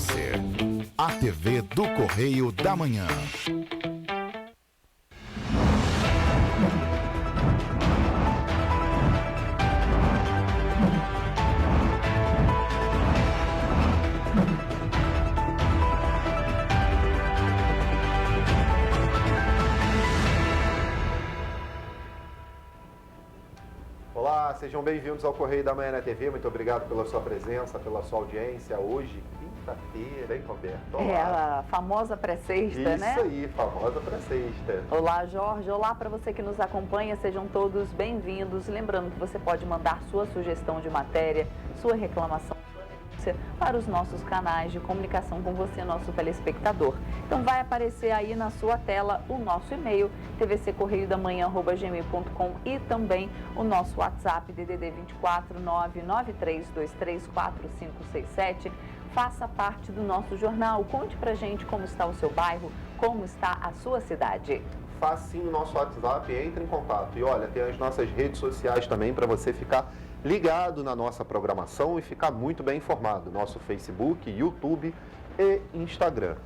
você. A TV do Correio da Manhã. Olá, sejam bem-vindos ao Correio da Manhã na TV. Muito obrigado pela sua presença, pela sua audiência. Hoje, quinta-feira, hein, Roberto? Olá. É a famosa pré-sexta, né? Isso aí, famosa pré-sexta. Olá, Jorge. Olá para você que nos acompanha. Sejam todos bem-vindos. Lembrando que você pode mandar sua sugestão de matéria, sua reclamação, para os nossos canais de comunicação com você, nosso telespectador. Então vai aparecer aí na sua tela o nosso e-mail, tvccorreiodamanhã@gmail.com, e também o nosso WhatsApp, DDD 24 993234567. Faça parte do nosso jornal. Conte pra gente como está o seu bairro, como está a sua cidade. Facinho o nosso WhatsApp, entre em contato. E olha, tem as nossas redes sociais também para você ficar ligado na nossa programação e ficar muito bem informado. Nosso Facebook, YouTube e Instagram.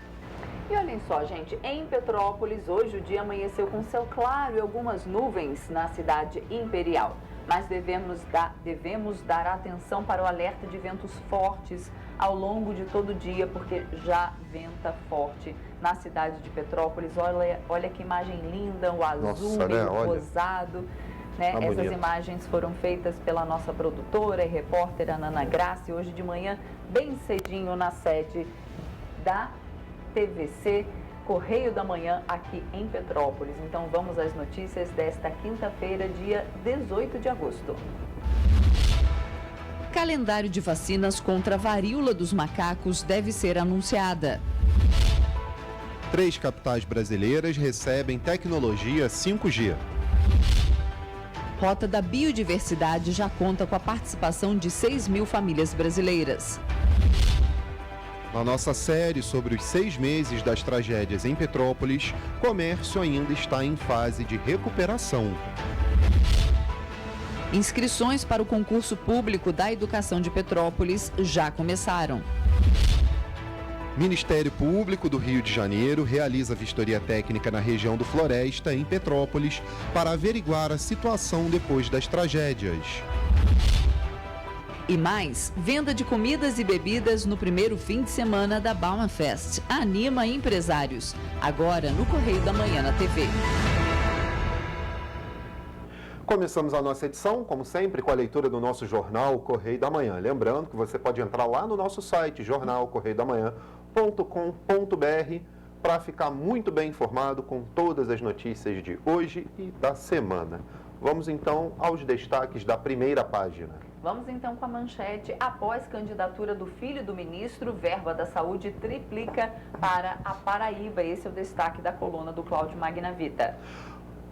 E olhem só, gente, em Petrópolis, hoje o dia amanheceu com céu claro e algumas nuvens na cidade imperial. Mas devemos dar atenção para o alerta de ventos fortes ao longo de todo o dia, porque já venta forte na cidade de Petrópolis. Olha que imagem linda, o azul, meio rosado. Né? Essas imagens foram feitas pela nossa produtora e repórter Ana Graça, hoje de manhã, bem cedinho, na sede da TVC Correio da Manhã, aqui em Petrópolis. Então vamos às notícias desta quinta-feira, dia 18 de agosto. Calendário de vacinas contra a varíola dos macacos deve ser anunciada. 3 capitais brasileiras recebem tecnologia 5G. Rota da Biodiversidade já conta com a participação de 6.000 famílias brasileiras. Na nossa série sobre os 6 meses das tragédias em Petrópolis, comércio ainda está em fase de recuperação. Inscrições para o concurso público da educação de Petrópolis já começaram. Ministério Público do Rio de Janeiro realiza vistoria técnica na região do Floresta, em Petrópolis, para averiguar a situação depois das tragédias. E mais, venda de comidas e bebidas no primeiro fim de semana da Baumafest anima empresários. Agora no Correio da Manhã na TV. Começamos a nossa edição, como sempre, com a leitura do nosso jornal Correio da Manhã. Lembrando que você pode entrar lá no nosso site, jornalcorreiodamanhã.com.br, para ficar muito bem informado com todas as notícias de hoje e da semana. Vamos então aos destaques da primeira página. Vamos então com a manchete. Após candidatura do filho do ministro, verba da saúde triplica para a Paraíba. Esse é o destaque da coluna do Cláudio Magnavita.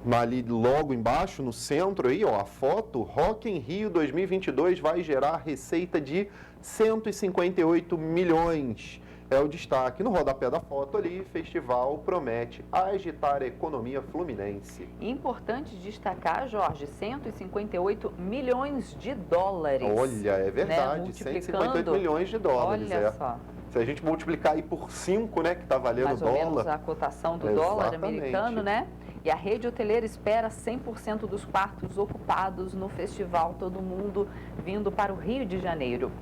Ali logo embaixo, no centro, aí, ó, a foto, Rock in Rio 2022 vai gerar receita de 158 milhões. É o destaque. No rodapé da foto ali, festival promete agitar a economia fluminense. Importante destacar, Jorge, 158 milhões de dólares. Olha, é verdade, né? 158 milhões de dólares. Olha só. Se a gente multiplicar aí por 5, né, que está valendo o dólar. Mais ou menos a cotação do dólar americano, né? E a rede hoteleira espera 100% dos quartos ocupados no festival, todo mundo vindo para o Rio de Janeiro.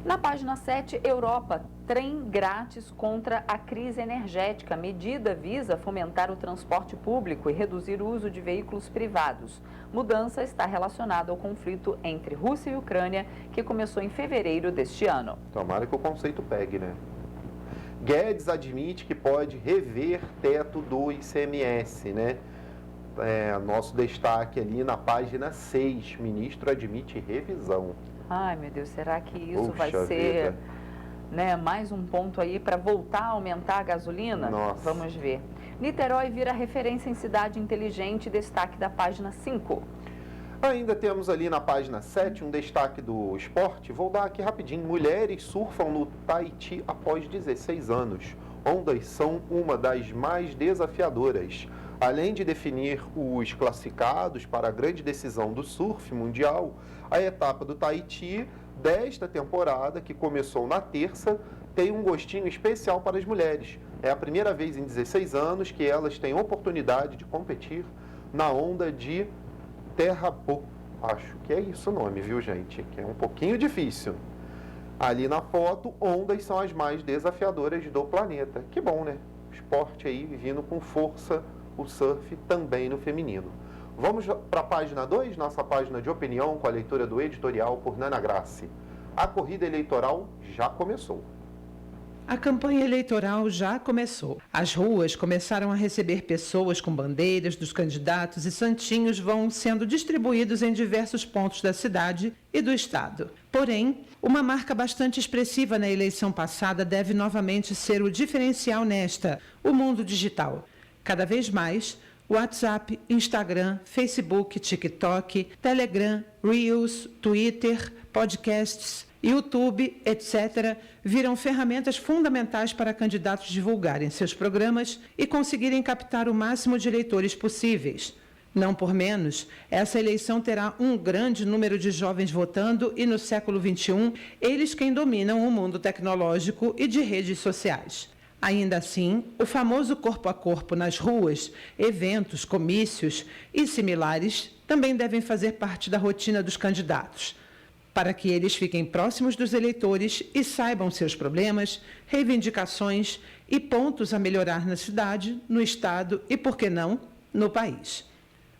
Na página 7, Europa, trem grátis contra a crise energética. A medida visa fomentar o transporte público e reduzir o uso de veículos privados. Mudança está relacionada ao conflito entre Rússia e Ucrânia, que começou em fevereiro deste ano. Tomara que o conceito pegue, né? Guedes admite que pode rever teto do ICMS, né? Nosso destaque ali na página 6, ministro admite revisão. Ai, meu Deus, será que isso vai ser, né, mais um ponto aí para voltar a aumentar a gasolina? Nossa. Vamos ver. Niterói vira referência em cidade inteligente, destaque da página 5. Ainda temos ali na página 7 um destaque do esporte. Vou dar aqui rapidinho. Mulheres surfam no Tahiti após 16 anos. Ondas são uma das mais desafiadoras. Além de definir os classificados para a grande decisão do surf mundial, a etapa do Tahiti desta temporada, que começou na terça, tem um gostinho especial para as mulheres. É a primeira vez em 16 anos que elas têm oportunidade de competir na onda de Terrapô. Acho que é isso o nome, viu, gente? Que é um pouquinho difícil. Ali na foto, ondas são as mais desafiadoras do planeta. Que bom, né? Esporte aí vindo com força, o surf também no feminino. Vamos para a página 2, nossa página de opinião, com a leitura do editorial por Nana Grassi. A corrida eleitoral já começou. A campanha eleitoral já começou. As ruas começaram a receber pessoas com bandeiras dos candidatos e santinhos vão sendo distribuídos em diversos pontos da cidade e do estado. Porém, uma marca bastante expressiva na eleição passada deve novamente ser o diferencial nesta, o mundo digital. Cada vez mais, WhatsApp, Instagram, Facebook, TikTok, Telegram, Reels, Twitter, podcasts, YouTube, etc., viram ferramentas fundamentais para candidatos divulgarem seus programas e conseguirem captar o máximo de eleitores possíveis. Não por menos, essa eleição terá um grande número de jovens votando e, no século XXI, eles quem dominam o mundo tecnológico e de redes sociais. Ainda assim, o famoso corpo a corpo nas ruas, eventos, comícios e similares também devem fazer parte da rotina dos candidatos, para que eles fiquem próximos dos eleitores e saibam seus problemas, reivindicações e pontos a melhorar na cidade, no estado e, por que não, no país.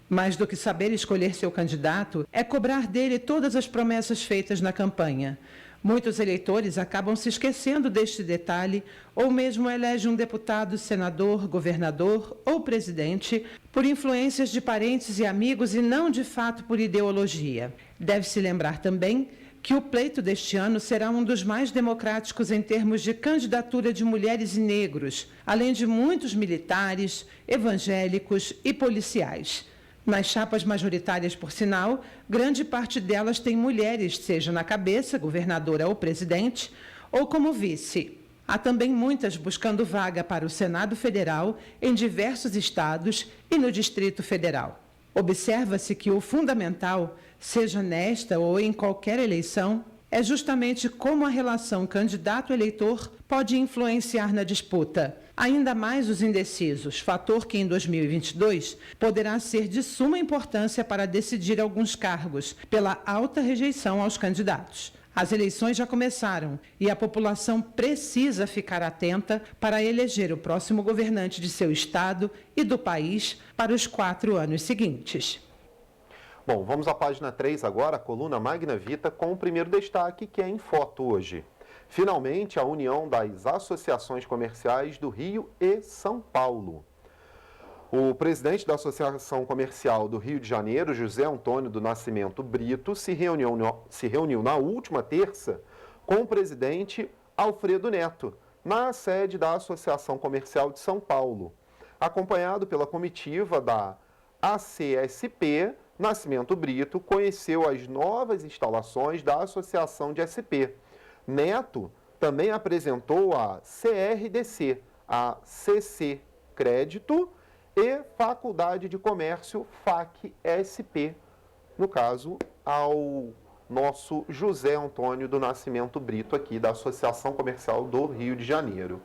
Mais do que saber escolher seu candidato, é cobrar dele todas as promessas feitas na campanha. Muitos eleitores acabam se esquecendo deste detalhe ou mesmo elegem um deputado, senador, governador ou presidente por influências de parentes e amigos e não de fato por ideologia. Deve-se lembrar também que o pleito deste ano será um dos mais democráticos em termos de candidatura de mulheres e negros, além de muitos militares, evangélicos e policiais. Nas chapas majoritárias, por sinal, grande parte delas tem mulheres, seja na cabeça, governadora ou presidente, ou como vice. Há também muitas buscando vaga para o Senado Federal em diversos estados e no Distrito Federal. Observa-se que o fundamental, seja nesta ou em qualquer eleição, é justamente como a relação candidato-eleitor pode influenciar na disputa. Ainda mais os indecisos, fator que em 2022 poderá ser de suma importância para decidir alguns cargos, pela alta rejeição aos candidatos. As eleições já começaram e a população precisa ficar atenta para eleger o próximo governante de seu estado e do país para os 4 anos seguintes. Bom, vamos à página 3 agora, a coluna Magna Vita, com o primeiro destaque, que é em foto hoje. Finalmente, a união das associações comerciais do Rio e São Paulo. O presidente da Associação Comercial do Rio de Janeiro, José Antônio do Nascimento Brito, se reuniu na última terça com o presidente Alfredo Neto, na sede da Associação Comercial de São Paulo. Acompanhado pela comitiva da ACSP, Nascimento Brito conheceu as novas instalações da Associação de SP. Neto também apresentou a CRDC, a CC Crédito e Faculdade de Comércio FAC-SP, no caso, ao nosso José Antônio do Nascimento Brito, aqui da Associação Comercial do Rio de Janeiro.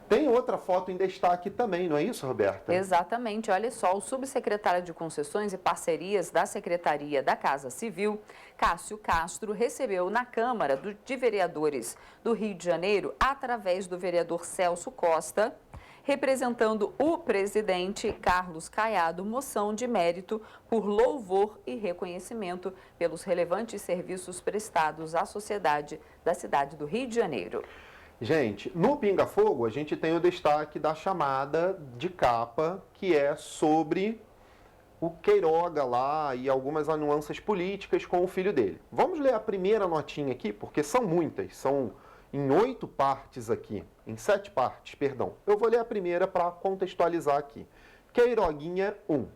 Tem outra foto em destaque também, não é isso, Roberta? Exatamente. Olha só, o subsecretário de Concessões e Parcerias da Secretaria da Casa Civil, Cássio Castro, recebeu na Câmara de Vereadores do Rio de Janeiro, através do vereador Celso Costa, representando o presidente Carlos Caiado, moção de mérito por louvor e reconhecimento pelos relevantes serviços prestados à sociedade da cidade do Rio de Janeiro. Gente, no Pinga Fogo a gente tem o destaque da chamada de capa, que é sobre o Queiroga lá e algumas nuances políticas com o filho dele. Vamos ler a primeira notinha aqui, porque são muitas, são em 8 partes aqui, em 7 partes, perdão. Eu vou ler a primeira para contextualizar aqui. Queiroguinha 1.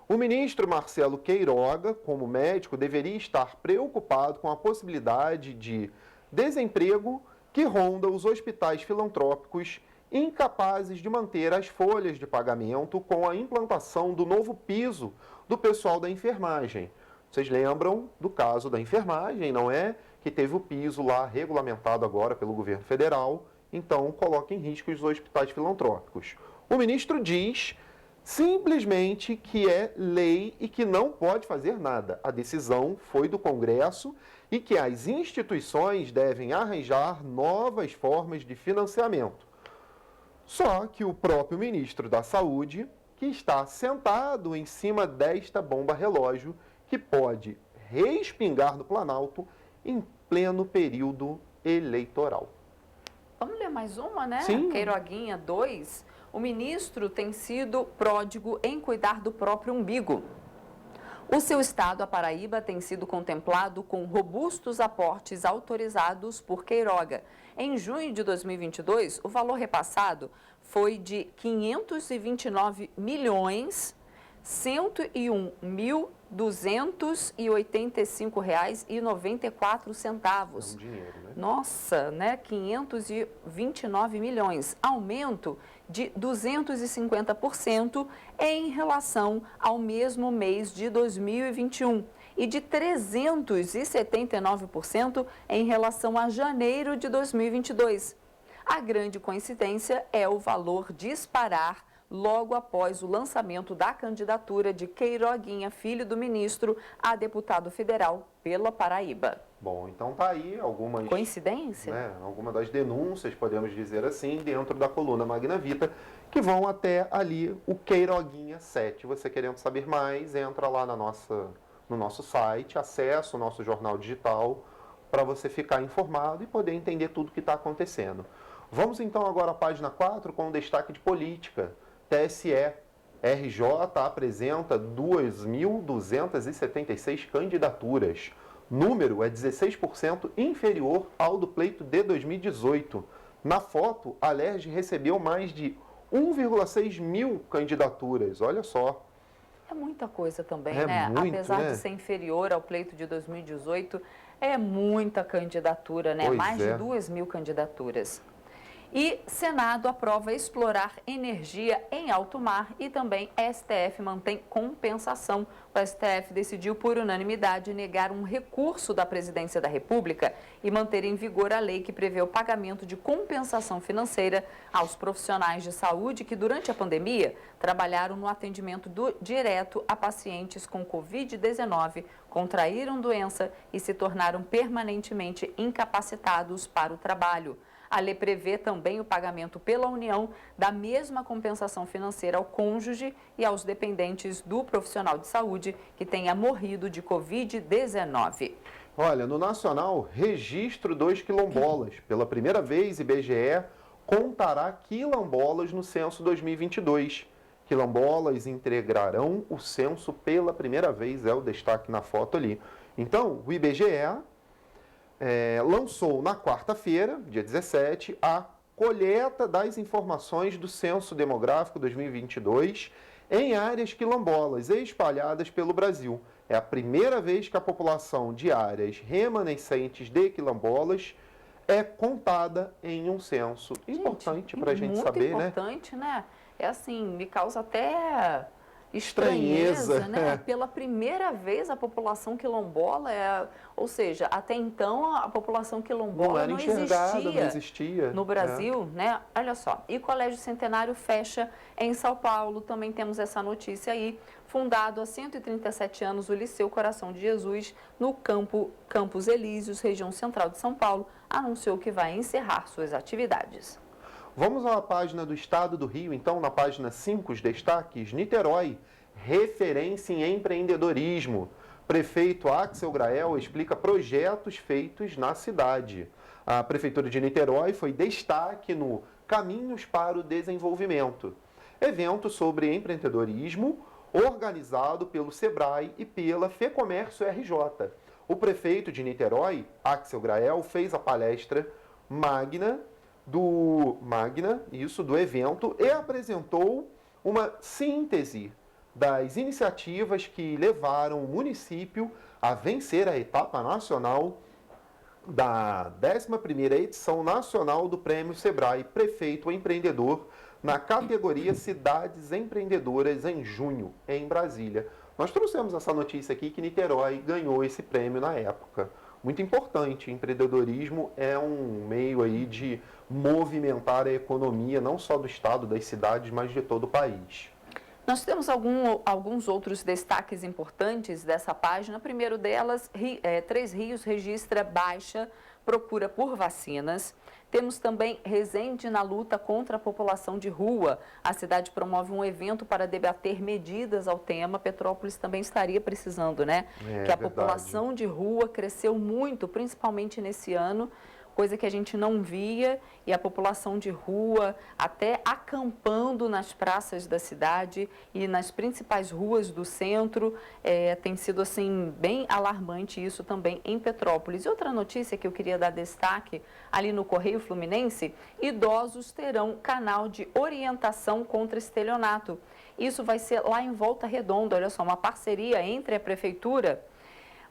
O ministro Marcelo Queiroga, como médico, deveria estar preocupado com a possibilidade de desemprego que ronda os hospitais filantrópicos incapazes de manter as folhas de pagamento com a implantação do novo piso do pessoal da enfermagem. Vocês lembram do caso da enfermagem, não é? Que teve o piso lá regulamentado agora pelo governo federal, então coloca em risco os hospitais filantrópicos. O ministro diz simplesmente que é lei e que não pode fazer nada. A decisão foi do Congresso e que as instituições devem arranjar novas formas de financiamento. Só que o próprio ministro da Saúde, que está sentado em cima desta bomba relógio, que pode respingar no Planalto em pleno período eleitoral. Vamos ler mais uma, né? Sim. Queiroguinha 2. O ministro tem sido pródigo em cuidar do próprio umbigo. O seu estado, a Paraíba, tem sido contemplado com robustos aportes autorizados por Queiroga. Em junho de 2022, o valor repassado foi de R$ 521.285,94. É um dinheiro, né? Nossa, né? 529 milhões. Aumento de 250% em relação ao mesmo mês de 2021 e de 379% em relação a janeiro de 2022. A grande coincidência é o valor disparar logo após o lançamento da candidatura de Queiroguinha, filho do ministro, a deputado federal pela Paraíba. Bom, então tá aí algumas... Coincidência? Algumas das denúncias, podemos dizer assim, dentro da coluna Magna Vita, que vão até ali o Queiroguinha 7. Você querendo saber mais, entra lá no nosso site, acessa o nosso jornal digital para você ficar informado e poder entender tudo o que está acontecendo. Vamos então agora à página 4 com o destaque de política. TSE, RJ apresenta 2.276 candidaturas. Número é 16% inferior ao do pleito de 2018. Na foto, a LERJ recebeu mais de 1,6 mil candidaturas. Olha só. É muita coisa também, É né? muito, Apesar né? de ser inferior ao pleito de 2018, é muita candidatura, né? Pois Mais de é. 2.000 candidaturas. E Senado aprova explorar energia em alto mar e também STF mantém compensação. O STF decidiu por unanimidade negar um recurso da Presidência da República e manter em vigor a lei que prevê o pagamento de compensação financeira aos profissionais de saúde que durante a pandemia trabalharam no atendimento direto a pacientes com Covid-19, contraíram doença e se tornaram permanentemente incapacitados para o trabalho. A lei prevê também o pagamento pela União da mesma compensação financeira ao cônjuge e aos dependentes do profissional de saúde que tenha morrido de Covid-19. Olha, no Nacional, registro dos quilombolas. Pela primeira vez, IBGE contará quilombolas no censo 2022. Quilombolas integrarão o censo pela primeira vez, é o destaque na foto ali. Então, o IBGE lançou na quarta-feira, dia 17, a coleta das informações do Censo Demográfico 2022 em áreas quilombolas espalhadas pelo Brasil. É a primeira vez que a população de áreas remanescentes de quilombolas é contada em um censo. Importante para a gente saber, né? Muito importante, né? É assim, me causa até estranheza, né? Pela primeira vez a população quilombola, ou seja, até então a população quilombola não existia no Brasil, né? Olha só, e Colégio Centenário fecha em São Paulo, também temos essa notícia aí, fundado há 137 anos o Liceu Coração de Jesus no Campos Elíseos, região central de São Paulo, anunciou que vai encerrar suas atividades. Vamos à página do Estado do Rio, então, na página 5, os destaques. Niterói, referência em empreendedorismo. Prefeito Axel Grael explica projetos feitos na cidade. A Prefeitura de Niterói foi destaque no Caminhos para o Desenvolvimento, evento sobre empreendedorismo organizado pelo Sebrae e pela FEComércio RJ. O prefeito de Niterói, Axel Grael, fez a palestra magna do evento e apresentou uma síntese das iniciativas que levaram o município a vencer a etapa nacional da 11ª edição nacional do Prêmio Sebrae Prefeito Empreendedor na categoria Cidades Empreendedoras em junho, em Brasília. Nós trouxemos essa notícia aqui que Niterói ganhou esse prêmio na época. Muito importante, empreendedorismo é um meio aí de movimentar a economia, não só do estado, das cidades, mas de todo o país. Nós temos alguns outros destaques importantes dessa página. Primeiro delas, Três Rios registra baixa procura por vacinas. Temos também Resende na luta contra a população de rua. A cidade promove um evento para debater medidas ao tema. Petrópolis também estaria precisando, né? Que a população de rua cresceu muito, principalmente nesse ano, coisa que a gente não via, e a população de rua até acampando nas praças da cidade e nas principais ruas do centro. Tem sido assim bem alarmante isso também em Petrópolis. E outra notícia que eu queria dar destaque, ali no Correio Fluminense, idosos terão canal de orientação contra estelionato. Isso vai ser lá em Volta Redonda, olha só, uma parceria entre a prefeitura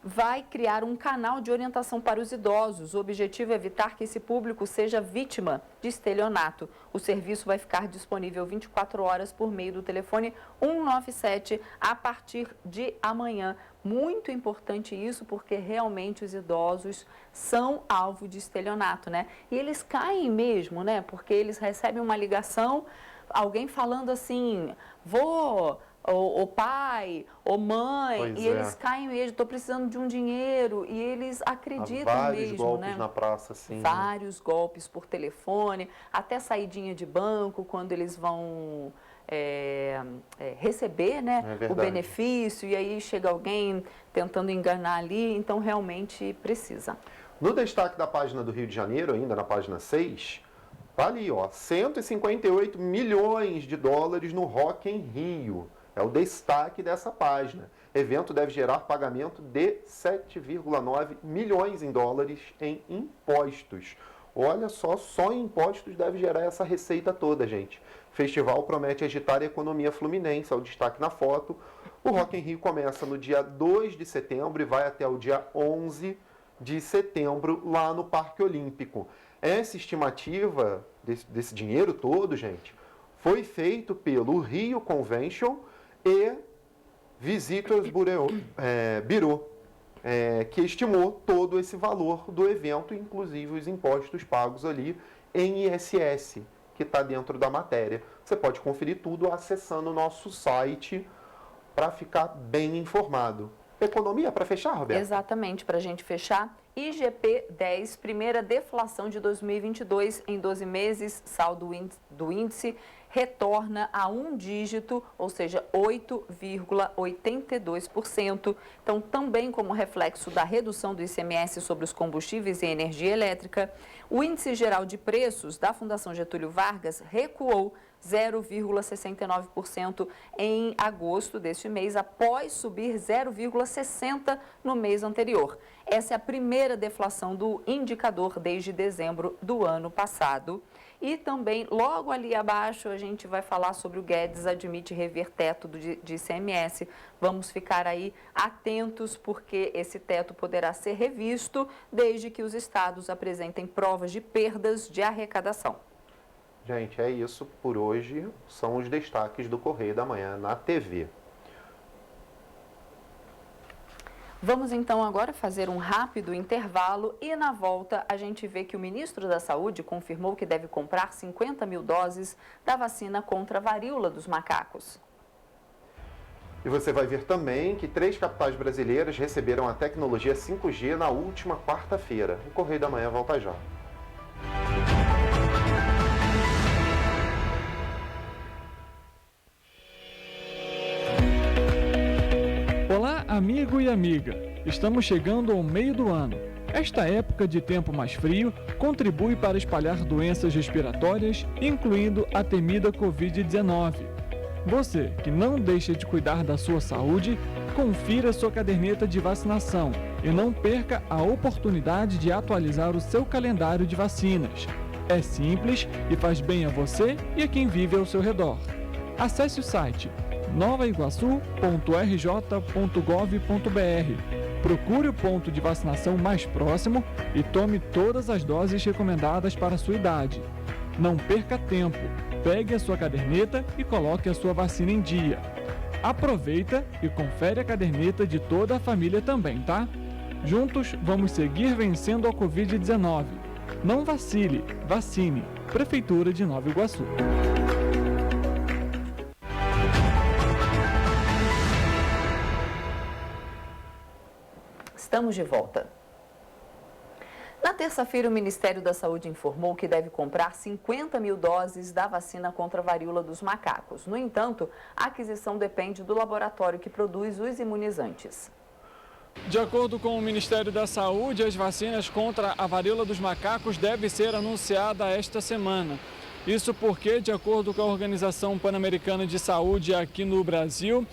vai criar um canal de orientação para os idosos. O objetivo é evitar que esse público seja vítima de estelionato. O serviço vai ficar disponível 24 horas por meio do telefone 197 a partir de amanhã. Muito importante isso, porque realmente os idosos são alvo de estelionato, né? E eles caem mesmo, né? Porque eles recebem uma ligação, alguém falando assim, vô, ou pai, ou mãe, e eles caem mesmo, estou precisando de um dinheiro, e eles acreditam mesmo, né? Vários golpes na praça, sim. Vários golpes por telefone, até saidinha de banco, quando eles vão receber, né, o benefício, e aí chega alguém tentando enganar ali, então realmente precisa. No destaque da página do Rio de Janeiro, ainda na página 6, tá ali, ó, 158 milhões de dólares no Rock em Rio. É o destaque dessa página. Evento deve gerar pagamento de 7,9 milhões em dólares em impostos. Olha só em impostos deve gerar essa receita toda, gente. Festival promete agitar a economia fluminense, é o destaque na foto. O Rock em Rio começa no dia 2 de setembro e vai até o dia 11 de setembro, lá no Parque Olímpico. Essa estimativa desse dinheiro todo, gente, foi feito pelo Rio Convention e Visitors Bureau, que estimou todo esse valor do evento, inclusive os impostos pagos ali em ISS, que está dentro da matéria. Você pode conferir tudo acessando o nosso site para ficar bem informado. Economia para fechar, Roberto? Exatamente, para a gente fechar. IGP-10, primeira deflação de 2022 em 12 meses, saldo do índice retorna a um dígito, ou seja, 8,82%. Então, também como reflexo da redução do ICMS sobre os combustíveis e energia elétrica, o índice geral de preços da Fundação Getúlio Vargas recuou 0,69% em agosto deste mês, após subir 0,60% no mês anterior. Essa é a primeira deflação do indicador desde dezembro do ano passado. E também, logo ali abaixo, a gente vai falar sobre o Guedes admite rever teto de ICMS. Vamos ficar aí atentos, porque esse teto poderá ser revisto desde que os estados apresentem provas de perdas de arrecadação. Gente, é isso por hoje. São os destaques do Correio da Manhã na TV. Vamos então agora fazer um rápido intervalo e na volta a gente vê que o ministro da Saúde confirmou que deve comprar 50 mil doses da vacina contra a varíola dos macacos. E você vai ver também que 3 capitais brasileiras receberam a tecnologia 5G na última quarta-feira. O Correio da Manhã volta já. Olá, amigo e amiga! Estamos chegando ao meio do ano. Esta época de tempo mais frio contribui para espalhar doenças respiratórias, incluindo a temida Covid-19. Você que não deixa de cuidar da sua saúde, confira sua caderneta de vacinação e não perca a oportunidade de atualizar o seu calendário de vacinas. É simples e faz bem a você e a quem vive ao seu redor. Acesse o site novaiguaçu.rj.gov.br. Procure o ponto de vacinação mais próximo e tome todas as doses recomendadas para a sua idade. Não perca tempo, pegue a sua caderneta e coloque a sua vacina em dia. Aproveita e confere a caderneta de toda a família também, tá? Juntos, vamos seguir vencendo a Covid-19. Não vacile, vacine. Prefeitura de Nova Iguaçu. Estamos de volta. Na terça-feira, o Ministério da Saúde informou que deve comprar 50 mil doses da vacina contra a varíola dos macacos. No entanto, a aquisição depende do laboratório que produz os imunizantes. De acordo com o Ministério da Saúde, as vacinas contra a varíola dos macacos devem ser anunciadas esta semana. Isso porque, de acordo com a Organização Pan-Americana de Saúde aqui no Brasil,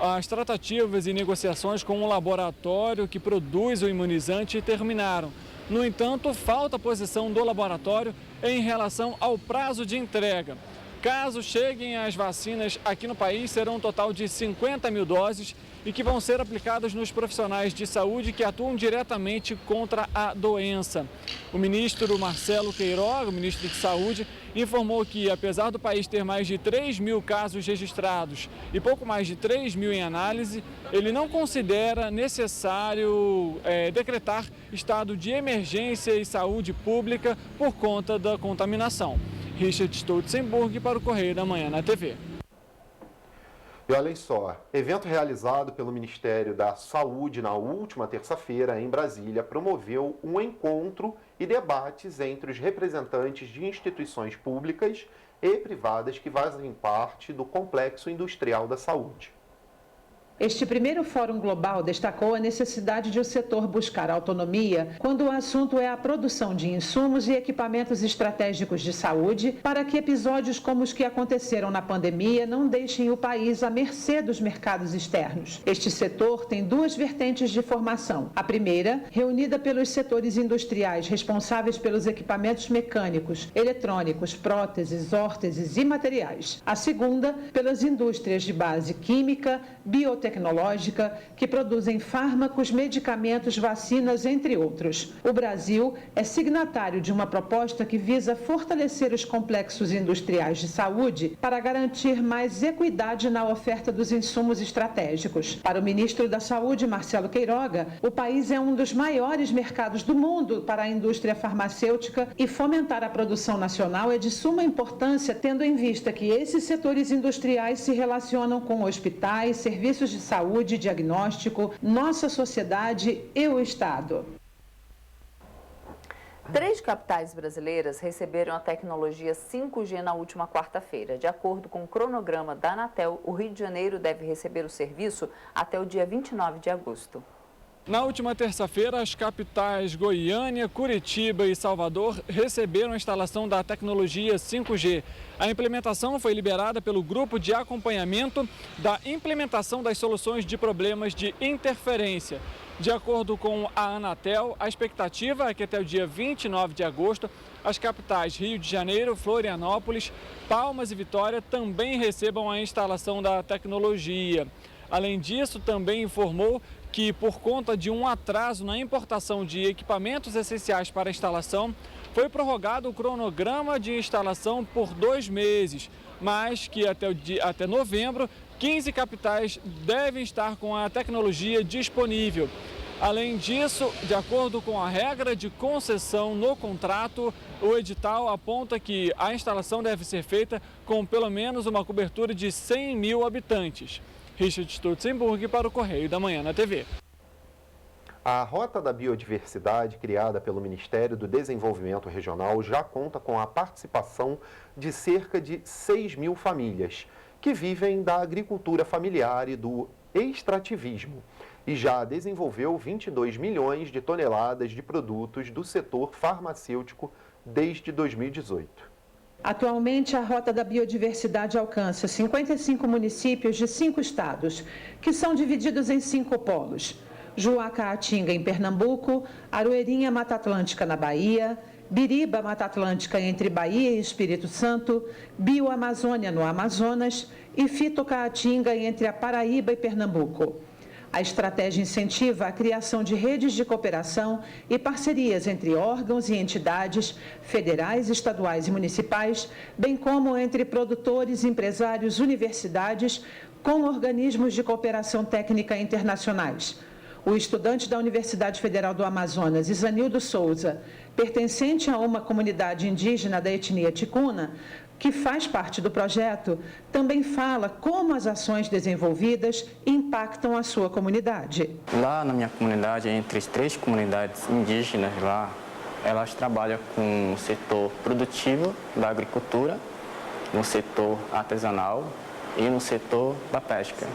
as tratativas e negociações com o laboratório que produz o imunizante terminaram. No entanto, falta a posição do laboratório em relação ao prazo de entrega. Caso cheguem as vacinas aqui no país, serão um total de 50 mil doses e que vão ser aplicadas nos profissionais de saúde que atuam diretamente contra a doença. O ministro Marcelo Queiroga, o ministro de Saúde, informou que, apesar do país ter mais de 3 mil casos registrados e pouco mais de 3 mil em análise, ele não considera necessário decretar estado de emergência e saúde pública por conta da contaminação. Richard Stolzenburg para o Correio da Manhã na TV. E olhem só, evento realizado pelo Ministério da Saúde na última terça-feira em Brasília promoveu um encontro e debates entre os representantes de instituições públicas e privadas que fazem parte do complexo industrial da saúde. Este primeiro Fórum Global destacou a necessidade de o setor buscar autonomia quando o assunto é a produção de insumos e equipamentos estratégicos de saúde para que episódios como os que aconteceram na pandemia não deixem o país à mercê dos mercados externos. Este setor tem duas vertentes de formação. A primeira, reunida pelos setores industriais responsáveis pelos equipamentos mecânicos, eletrônicos, próteses, órteses e materiais. A segunda, pelas indústrias de base química, biotecnológica, que produzem fármacos, medicamentos, vacinas, entre outros. O Brasil é signatário de uma proposta que visa fortalecer os complexos industriais de saúde para garantir mais equidade na oferta dos insumos estratégicos. Para o ministro da Saúde, Marcelo Queiroga, o país é um dos maiores mercados do mundo para a indústria farmacêutica e fomentar a produção nacional é de suma importância, tendo em vista que esses setores industriais se relacionam com hospitais, serviços de saúde, diagnóstico, nossa sociedade e o Estado. 3 capitais brasileiras receberam a tecnologia 5G na última quarta-feira. De acordo com o cronograma da Anatel, o Rio de Janeiro deve receber o serviço até o dia 29 de agosto. Na última terça-feira, as capitais Goiânia, Curitiba e Salvador receberam a instalação da tecnologia 5G. A implementação foi liberada pelo Grupo de Acompanhamento da Implementação das Soluções de Problemas de Interferência. De acordo com a Anatel, a expectativa é que até o dia 29 de agosto, as capitais Rio de Janeiro, Florianópolis, Palmas e Vitória também recebam a instalação da tecnologia. Além disso, também informou que, por conta de um atraso na importação de equipamentos essenciais para a instalação, foi prorrogado o cronograma de instalação por 2 meses, mas que até novembro, 15 capitais devem estar com a tecnologia disponível. Além disso, de acordo com a regra de concessão no contrato, o edital aponta que a instalação deve ser feita com pelo menos uma cobertura de 100 mil habitantes. Richard Stolzenburg para o Correio da Manhã na TV. A Rota da Biodiversidade, criada pelo Ministério do Desenvolvimento Regional, já conta com a participação de cerca de 6 mil famílias que vivem da agricultura familiar e do extrativismo e já desenvolveu 22 milhões de toneladas de produtos do setor farmacêutico desde 2018. Atualmente, a Rota da Biodiversidade alcança 55 municípios de 5 estados, que são divididos em 5 polos. Juacaatinga, em Pernambuco, Aroeirinha, Mata Atlântica, na Bahia, Biriba, Mata Atlântica, entre Bahia e Espírito Santo, Bioamazônia, no Amazonas, e Fitocaatinga, entre a Paraíba e Pernambuco. A estratégia incentiva a criação de redes de cooperação e parcerias entre órgãos e entidades federais, estaduais e municipais, bem como entre produtores, empresários, universidades, com organismos de cooperação técnica internacionais. O estudante da Universidade Federal do Amazonas, Isanildo Souza, pertencente a uma comunidade indígena da etnia ticuna, que faz parte do projeto, também fala como as ações desenvolvidas impactam a sua comunidade. Lá na minha comunidade, entre as 3 comunidades indígenas lá, elas trabalham com o setor produtivo da agricultura, no setor artesanal e no setor da pesca.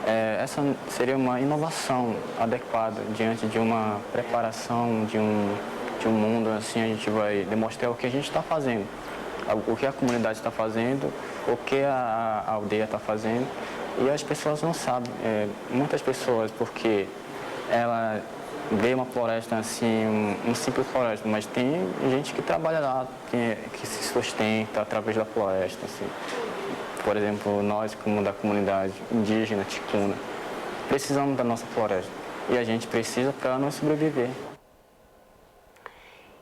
Essa seria uma inovação adequada diante de uma preparação de um mundo, assim a gente vai demonstrar o que a gente está fazendo. O que a comunidade está fazendo, o que a aldeia está fazendo, e as pessoas não sabem, muitas pessoas, porque ela vê uma floresta assim, um simples floresta, mas tem gente que trabalha lá, que se sustenta através da floresta, assim. Por exemplo, nós, como da comunidade indígena, ticuna, precisamos da nossa floresta, e a gente precisa para nós sobreviver.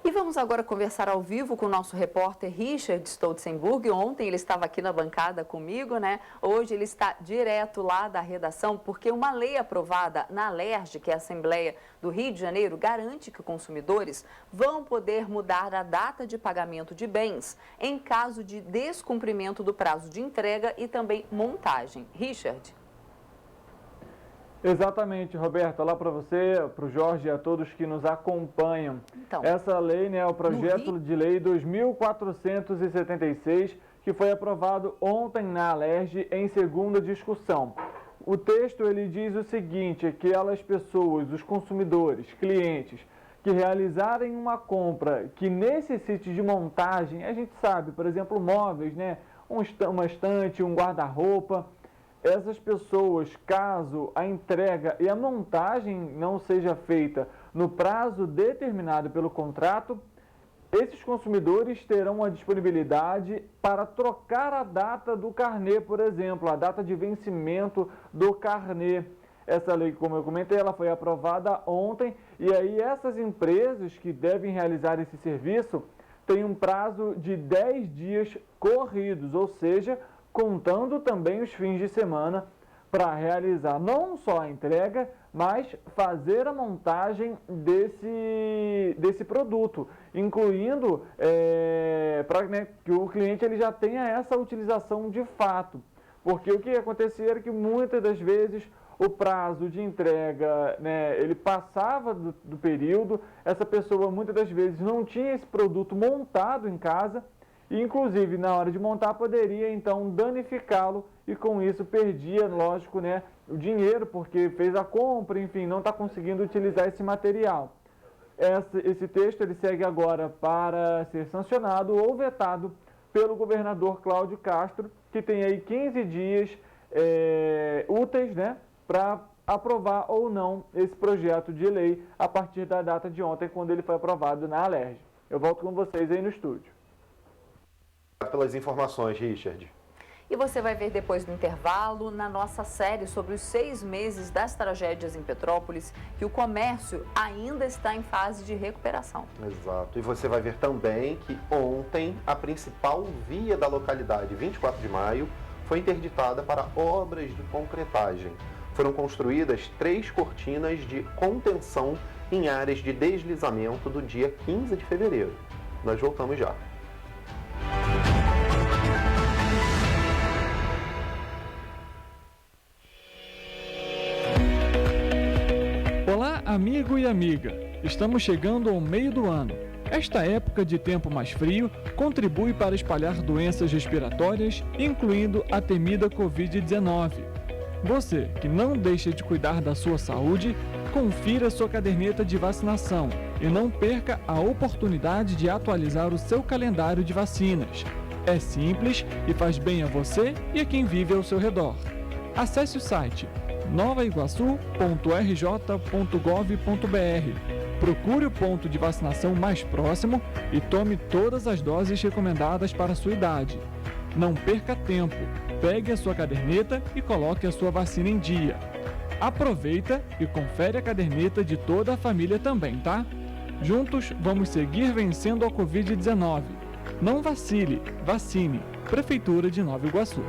E vamos agora conversar ao vivo com o nosso repórter Richard Stolzenburg. Ontem ele estava aqui na bancada comigo, né? Hoje ele está direto lá da redação, porque uma lei aprovada na Alerj, que é a Assembleia do Rio de Janeiro, garante que consumidores vão poder mudar a data de pagamento de bens em caso de descumprimento do prazo de entrega e também montagem. Richard. Exatamente, Roberto. Olá para você, para o Jorge e a todos que nos acompanham. Então, essa lei, né, é o projeto de lei 2476, que foi aprovado ontem na Alerj em segunda discussão. O texto ele diz o seguinte: aquelas pessoas, os consumidores, clientes, que realizarem uma compra que necessite de montagem, a gente sabe, por exemplo, móveis, né, uma estante, um guarda-roupa. Essas pessoas, caso a entrega e a montagem não seja feita no prazo determinado pelo contrato, esses consumidores terão a disponibilidade para trocar a data do carnê, por exemplo, a data de vencimento do carnê. Essa lei, como eu comentei, ela foi aprovada ontem, e aí essas empresas que devem realizar esse serviço têm um prazo de 10 dias corridos, ou seja, contando também os fins de semana para realizar não só a entrega, mas fazer a montagem desse produto, incluindo para que o cliente ele já tenha essa utilização de fato. Porque o que acontecia era que muitas das vezes o prazo de entrega, né, ele passava do período, essa pessoa muitas das vezes não tinha esse produto montado em casa, e, inclusive, na hora de montar, poderia, então, danificá-lo e, com isso, perdia, lógico, né, o dinheiro, porque fez a compra, enfim, não está conseguindo utilizar esse material. Esse texto ele segue agora para ser sancionado ou vetado pelo governador Cláudio Castro, que tem aí 15 dias úteis, né, para aprovar ou não esse projeto de lei a partir da data de ontem, quando ele foi aprovado na Alerj. Eu volto com vocês aí no estúdio. Pelas informações, Richard. E você vai ver depois do intervalo, na nossa série sobre os 6 meses das tragédias em Petrópolis, que o comércio ainda está em fase de recuperação. Exato. E você vai ver também que ontem a principal via da localidade, 24 de maio, foi interditada para obras de concretagem. Foram construídas 3 cortinas de contenção em áreas de deslizamento do dia 15 de fevereiro. Nós voltamos já. Olá, amigo e amiga! Estamos chegando ao meio do ano. Esta época de tempo mais frio contribui para espalhar doenças respiratórias, incluindo a temida Covid-19. Você, que não deixa de cuidar da sua saúde, confira sua caderneta de vacinação e não perca a oportunidade de atualizar o seu calendário de vacinas. É simples e faz bem a você e a quem vive ao seu redor. Acesse o site novaiguaçu.rj.gov.br. Procure o ponto de vacinação mais próximo e tome todas as doses recomendadas para a sua idade. Não perca tempo, pegue a sua caderneta e coloque a sua vacina em dia. Aproveita e confere a caderneta de toda a família também, tá? Juntos, vamos seguir vencendo a Covid-19. Não vacile, vacine. Prefeitura de Nova Iguaçu.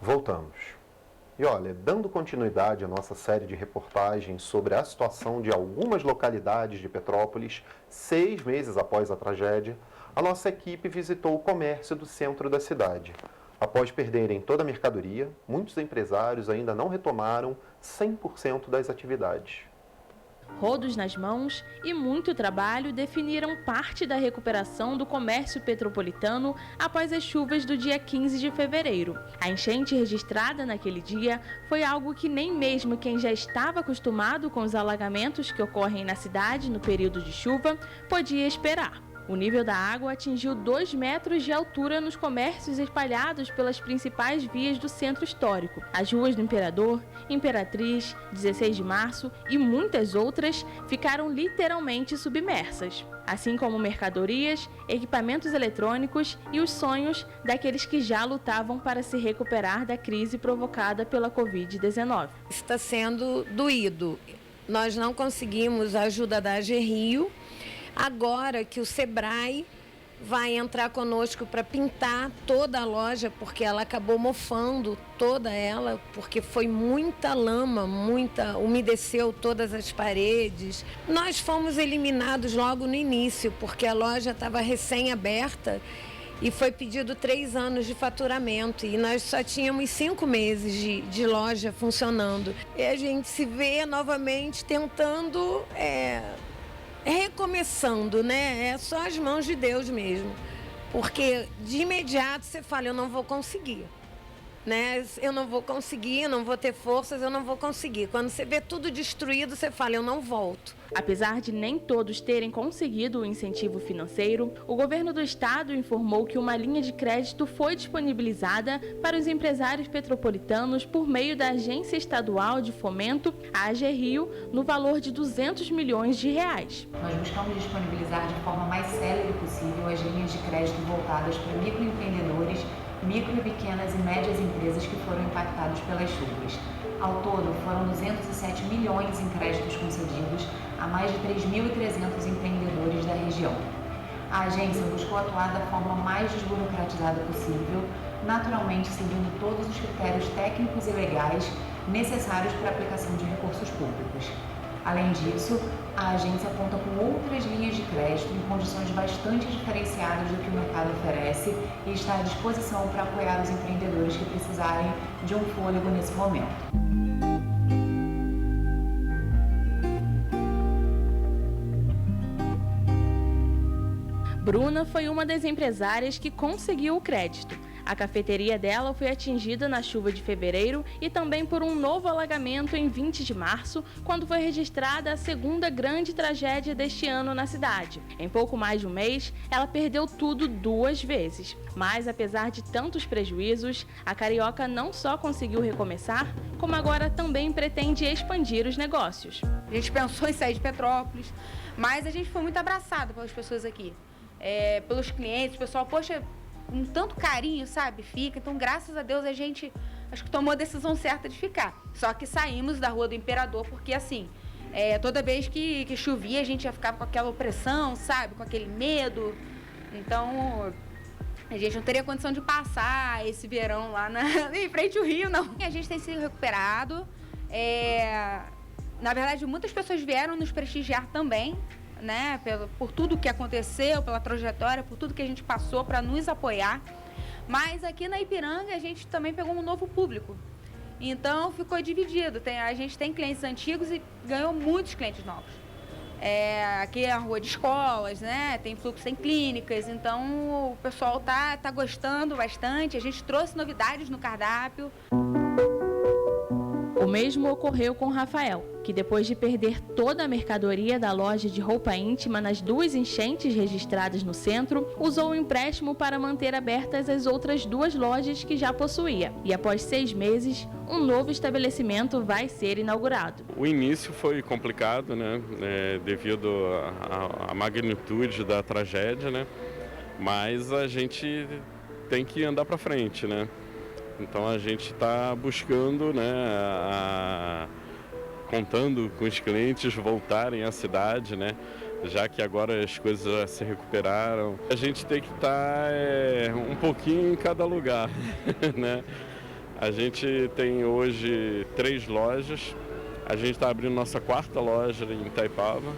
Voltamos. E olha, dando continuidade à nossa série de reportagens sobre a situação de algumas localidades de Petrópolis, 6 meses após a tragédia, a nossa equipe visitou o comércio do centro da cidade. Após perderem toda a mercadoria, muitos empresários ainda não retomaram 100% das atividades. Rodos nas mãos e muito trabalho definiram parte da recuperação do comércio petropolitano após as chuvas do dia 15 de fevereiro. A enchente registrada naquele dia foi algo que nem mesmo quem já estava acostumado com os alagamentos que ocorrem na cidade no período de chuva podia esperar. O nível da água atingiu 2 metros de altura nos comércios espalhados pelas principais vias do centro histórico. As ruas do Imperador, Imperatriz, 16 de Março e muitas outras ficaram literalmente submersas, assim como mercadorias, equipamentos eletrônicos e os sonhos daqueles que já lutavam para se recuperar da crise provocada pela Covid-19. Está sendo doído. Nós não conseguimos a ajuda da AG Rio. Agora que o Sebrae vai entrar conosco para pintar toda a loja, porque ela acabou mofando toda ela, porque foi muita lama, umedeceu todas as paredes. Nós fomos eliminados logo no início, porque a loja estava recém-aberta e foi pedido 3 anos de faturamento e nós só tínhamos 5 meses de loja funcionando. E a gente se vê novamente tentando... recomeçando, né? É só as mãos de Deus mesmo. Porque de imediato você fala, eu não vou conseguir. Né? Eu não vou conseguir, eu não vou ter forças, eu não vou conseguir. Quando você vê tudo destruído, você fala, eu não volto. Apesar de nem todos terem conseguido o incentivo financeiro, o governo do estado informou que uma linha de crédito foi disponibilizada para os empresários petropolitanos por meio da Agência Estadual de Fomento, a AG Rio, no valor de R$200 milhões. Nós buscamos disponibilizar de forma mais célere possível as linhas de crédito voltadas para microempreendedores, micro, pequenas e médias empresas que foram impactadas pelas chuvas. Ao todo, foram 207 milhões em créditos concedidos a mais de 3.300 empreendedores da região. A agência buscou atuar da forma mais desburocratizada possível, naturalmente seguindo todos os critérios técnicos e legais necessários para a aplicação de recursos públicos. Além disso, a agência conta com outras linhas de crédito em condições bastante diferenciadas do que o mercado oferece e está à disposição para apoiar os empreendedores que precisarem de um fôlego nesse momento. Bruna foi uma das empresárias que conseguiu o crédito. A cafeteria dela foi atingida na chuva de fevereiro e também por um novo alagamento em 20 de março, quando foi registrada a segunda grande tragédia deste ano na cidade. Em pouco mais de um mês, ela perdeu tudo 2 vezes. Mas, apesar de tantos prejuízos, a carioca não só conseguiu recomeçar, como agora também pretende expandir os negócios. A gente pensou em sair de Petrópolis, mas a gente foi muito abraçado pelas pessoas aqui. Pelos clientes, o pessoal, poxa, com tanto carinho, sabe, fica. Então, graças a Deus, a gente, acho que tomou a decisão certa de ficar. Só que saímos da Rua do Imperador, porque assim, toda vez que chovia, a gente ia ficar com aquela opressão, sabe, com aquele medo. Então, a gente não teria condição de passar esse verão lá em frente ao Rio, não. A gente tem se recuperado. Na verdade, muitas pessoas vieram nos prestigiar também, né, por tudo que aconteceu, pela trajetória, por tudo que a gente passou para nos apoiar. Mas aqui na Ipiranga a gente também pegou um novo público. Então ficou dividido. A gente tem clientes antigos e ganhou muitos clientes novos. Aqui é a rua de escolas, né? Tem fluxo em clínicas, então o pessoal tá gostando bastante. A gente trouxe novidades no cardápio. O mesmo ocorreu com Rafael, que depois de perder toda a mercadoria da loja de roupa íntima nas 2 enchentes registradas no centro, usou o empréstimo para manter abertas as outras 2 lojas que já possuía. E após 6 meses, um novo estabelecimento vai ser inaugurado. O início foi complicado, né? Devido à magnitude da tragédia, né? mas a gente tem que andar para frente, né? Então a gente está buscando, né, contando com os clientes voltarem à cidade, né? Já que agora as coisas já se recuperaram. A gente tem que estar um pouquinho em cada lugar, né? A gente tem hoje 3 lojas, a gente está abrindo nossa 4ª loja em Itaipava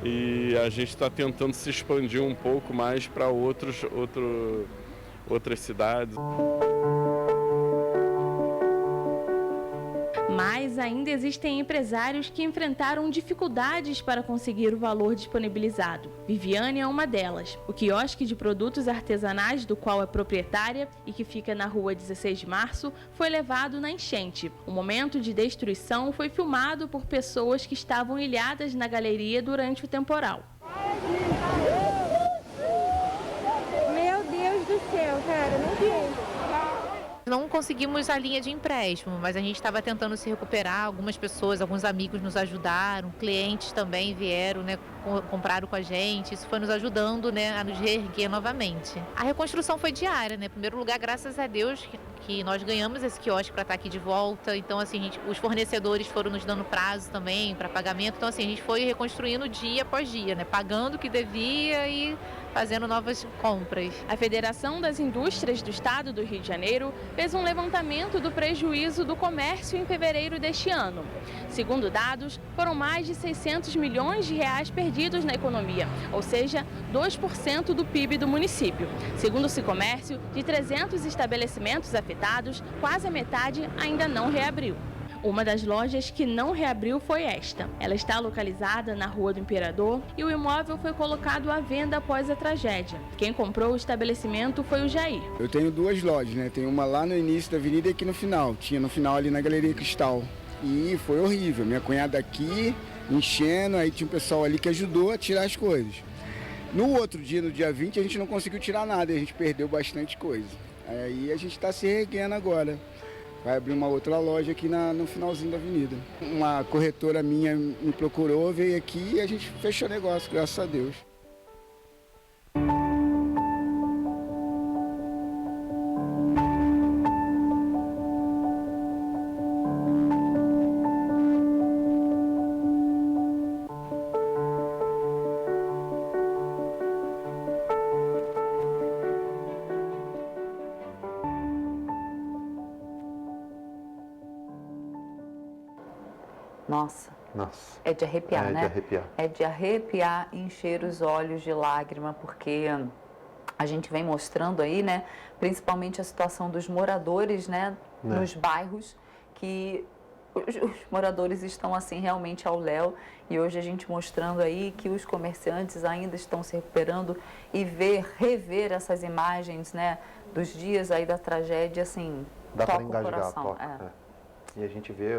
e a gente está tentando se expandir um pouco mais para outras cidades. Mas ainda existem empresários que enfrentaram dificuldades para conseguir o valor disponibilizado. Viviane é uma delas. O quiosque de produtos artesanais do qual é proprietária e que fica na rua 16 de março foi levado na enchente. O momento de destruição foi filmado por pessoas que estavam ilhadas na galeria durante o temporal. Meu Deus do céu, cara, não vi. Não conseguimos a linha de empréstimo, mas a gente estava tentando se recuperar. Algumas pessoas, alguns amigos nos ajudaram, clientes também vieram, né, compraram com a gente. Isso foi nos ajudando, né, a nos reerguer novamente. A reconstrução foi diária, né? Em primeiro lugar, graças a Deus que nós ganhamos esse quiosque para estar aqui de volta. Então, assim, os fornecedores foram nos dando prazo também para pagamento. Então, assim, a gente foi reconstruindo dia após dia, né? Pagando o que devia e fazendo novas compras. A Federação das Indústrias do Estado do Rio de Janeiro fez um levantamento do prejuízo do comércio em fevereiro deste ano. Segundo dados, foram mais de 600 milhões de reais perdidos na economia, ou seja, 2% do PIB do município. Segundo o Sicomércio, de 300 estabelecimentos afetados, quase a metade ainda não reabriu. Uma das lojas que não reabriu foi esta. Ela está localizada na Rua do Imperador e o imóvel foi colocado à venda após a tragédia. Quem comprou o estabelecimento foi o Jair. Eu tenho 2 lojas, né? Tem uma lá no início da avenida e aqui no final. Tinha no final ali na Galeria Cristal. E foi horrível. Minha cunhada aqui, enchendo, aí tinha um pessoal ali que ajudou a tirar as coisas. No outro dia, no dia 20, a gente não conseguiu tirar nada, a gente perdeu bastante coisa. Aí a gente está se reerguendo agora. Vai abrir uma outra loja aqui no finalzinho da avenida. Uma corretora minha me procurou, veio aqui e a gente fechou o negócio, graças a Deus. Nossa. Nossa. É de arrepiar, né? É de arrepiar. É de arrepiar e encher os olhos de lágrima, porque a gente vem mostrando aí, né, principalmente a situação dos moradores, né, nos bairros, que os moradores estão assim realmente ao léu, e hoje a gente mostrando aí que os comerciantes ainda estão se recuperando e rever essas imagens, né, dos dias aí da tragédia, assim, toca o coração. E a gente vê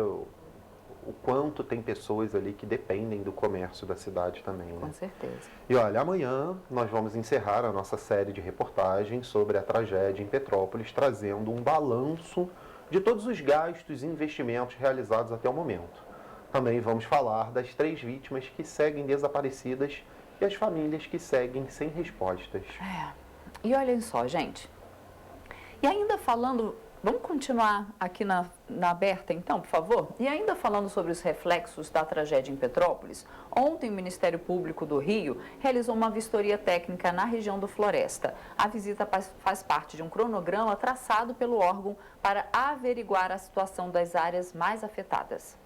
o quanto tem pessoas ali que dependem do comércio da cidade também, né? Com certeza. E olha, amanhã nós vamos encerrar a nossa série de reportagens sobre a tragédia em Petrópolis, trazendo um balanço de todos os gastos e investimentos realizados até o momento. Também vamos falar das 3 vítimas que seguem desaparecidas e as famílias que seguem sem respostas. E olhem só, gente. E ainda falando... Vamos continuar aqui na aberta, então, por favor? E ainda falando sobre os reflexos da tragédia em Petrópolis, ontem o Ministério Público do Rio realizou uma vistoria técnica na região do Floresta. A visita faz parte de um cronograma traçado pelo órgão para averiguar a situação das áreas mais afetadas.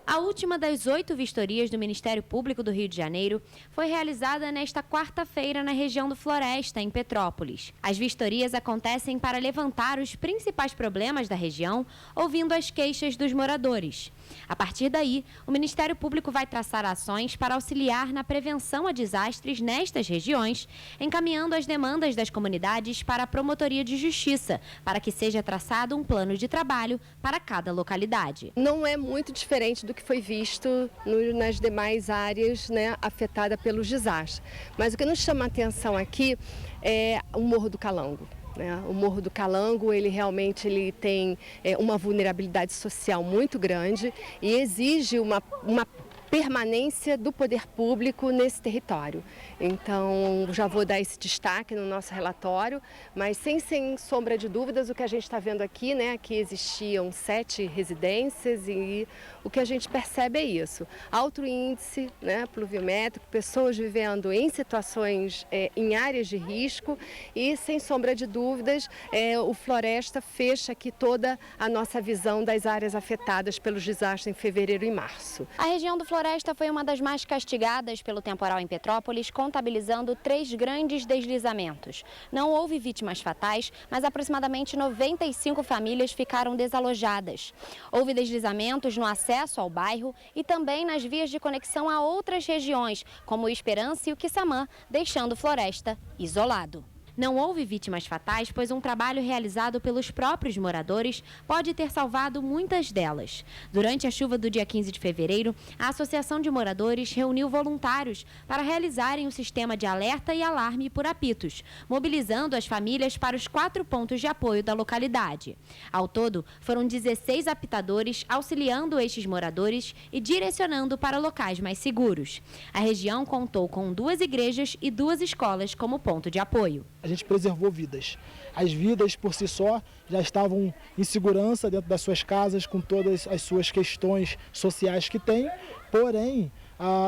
A última das 8 vistorias do Ministério Público do Rio de Janeiro foi realizada nesta quarta-feira na região do Floresta, em Petrópolis. As vistorias acontecem para levantar os principais problemas da região, ouvindo as queixas dos moradores. A partir daí, o Ministério Público vai traçar ações para auxiliar na prevenção a desastres nestas regiões, encaminhando as demandas das comunidades para a Promotoria de Justiça, para que seja traçado um plano de trabalho para cada localidade. Não é muito diferente do que foi visto nas demais áreas, né, afetadas pelos desastres. Mas o que nos chama a atenção aqui é o Morro do Calango. O Morro do Calango, ele realmente tem uma vulnerabilidade social muito grande e exige uma permanência do poder público nesse território. Então, já vou dar esse destaque no nosso relatório, mas sem sombra de dúvidas, o que a gente está vendo aqui, né, aqui existiam 7 residências e o que a gente percebe é isso, alto índice, né, pluviométrico, pessoas vivendo em situações, em áreas de risco e, sem sombra de dúvidas, o Floresta fecha aqui toda a nossa visão das áreas afetadas pelos desastres em fevereiro e março. A região do Floresta foi uma das mais castigadas pelo temporal em Petrópolis, contabilizando 3 grandes deslizamentos. Não houve vítimas fatais, mas aproximadamente 95 famílias ficaram desalojadas. Houve deslizamentos no acesso ao bairro e também nas vias de conexão a outras regiões, como o Esperança e o Quissamã, deixando Floresta isolado. Não houve vítimas fatais, pois um trabalho realizado pelos próprios moradores pode ter salvado muitas delas. Durante a chuva do dia 15 de fevereiro, a Associação de Moradores reuniu voluntários para realizarem o sistema de alerta e alarme por apitos, mobilizando as famílias para os 4 pontos de apoio da localidade. Ao todo, foram 16 apitadores auxiliando estes moradores e direcionando para locais mais seguros. A região contou com 2 igrejas e 2 escolas como ponto de apoio. A gente preservou vidas. As vidas, por si só, já estavam em segurança dentro das suas casas, com todas as suas questões sociais que têm, porém,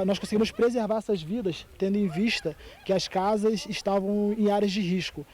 nós conseguimos preservar essas vidas, tendo em vista que as casas estavam em áreas de risco.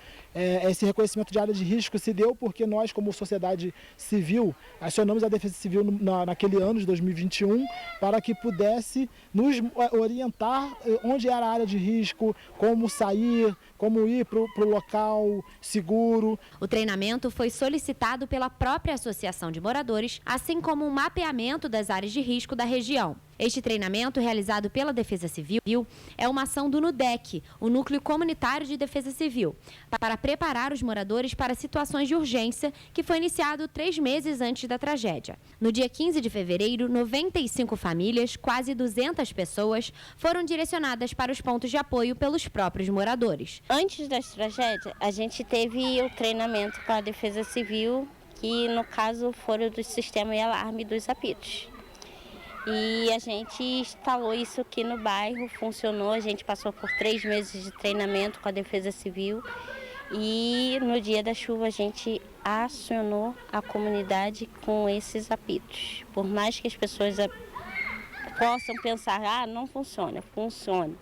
Esse reconhecimento de área de risco se deu porque nós, como sociedade civil, acionamos a Defesa Civil naquele ano de 2021 para que pudesse nos orientar onde era a área de risco, como sair, como ir para o local seguro. O treinamento foi solicitado pela própria Associação de Moradores, assim como um mapeamento das áreas de risco da região. Este treinamento, realizado pela Defesa Civil, é uma ação do NUDEC, o Núcleo Comunitário de Defesa Civil, para preparar os moradores para situações de urgência, que foi iniciado 3 meses antes da tragédia. No dia 15 de fevereiro, 95 famílias, quase 200 pessoas, foram direcionadas para os pontos de apoio pelos próprios moradores. Antes da tragédia, a gente teve o treinamento com a Defesa Civil, que no caso foram do sistema de alarme dos apitos. E a gente instalou isso aqui no bairro, funcionou, a gente passou por 3 meses de treinamento com a Defesa Civil e no dia da chuva a gente acionou a comunidade com esses apitos. Por mais que as pessoas possam pensar, não funciona, funciona.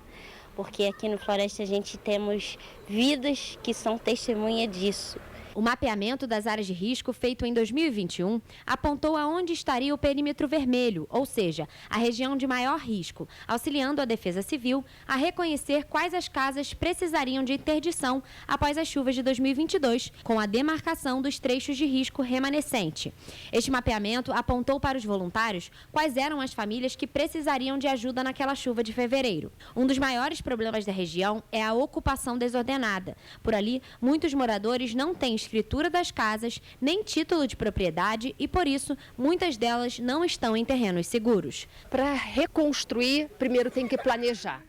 Porque aqui no Floresta a gente temos vidas que são testemunha disso. O mapeamento das áreas de risco feito em 2021 apontou aonde estaria o perímetro vermelho, ou seja, a região de maior risco, auxiliando a Defesa Civil a reconhecer quais as casas precisariam de interdição após as chuvas de 2022, com a demarcação dos trechos de risco remanescente. Este mapeamento apontou para os voluntários quais eram as famílias que precisariam de ajuda naquela chuva de fevereiro. Um dos maiores problemas da região é a ocupação desordenada. Por ali, muitos moradores não têm escritura das casas, nem título de propriedade e, por isso, muitas delas não estão em terrenos seguros. Para reconstruir, primeiro tem que planejar.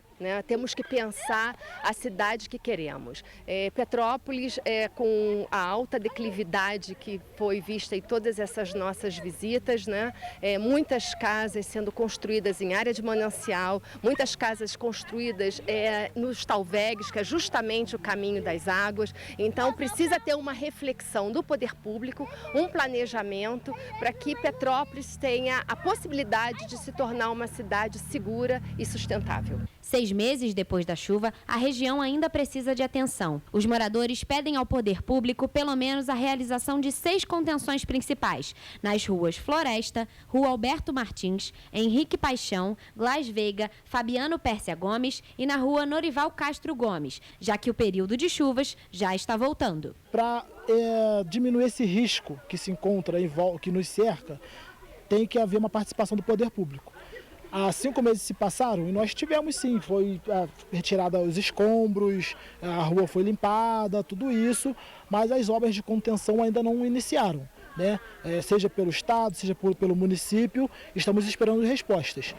Temos que pensar a cidade que queremos. Petrópolis, com a alta declividade que foi vista em todas essas nossas visitas, muitas casas sendo construídas em área de manancial, muitas casas construídas nos talvegues, que é justamente o caminho das águas. Então, precisa ter uma reflexão do poder público, um planejamento para que Petrópolis tenha a possibilidade de se tornar uma cidade segura e sustentável. 6 meses depois da chuva, a região ainda precisa de atenção. Os moradores pedem ao poder público pelo menos a realização de 6 contenções principais, nas ruas Floresta, Rua Alberto Martins, Henrique Paixão, Glas Veiga, Fabiano Pérsia Gomes e na Rua Norival Castro Gomes, já que o período de chuvas já está voltando. Para diminuir esse risco que se encontra que nos cerca, tem que haver uma participação do poder público. Há 5 meses se passaram e nós tivemos sim, foi retirada os escombros, a rua foi limpada, tudo isso, mas as obras de contenção ainda não iniciaram, Seja pelo Estado, seja pelo município, estamos esperando respostas.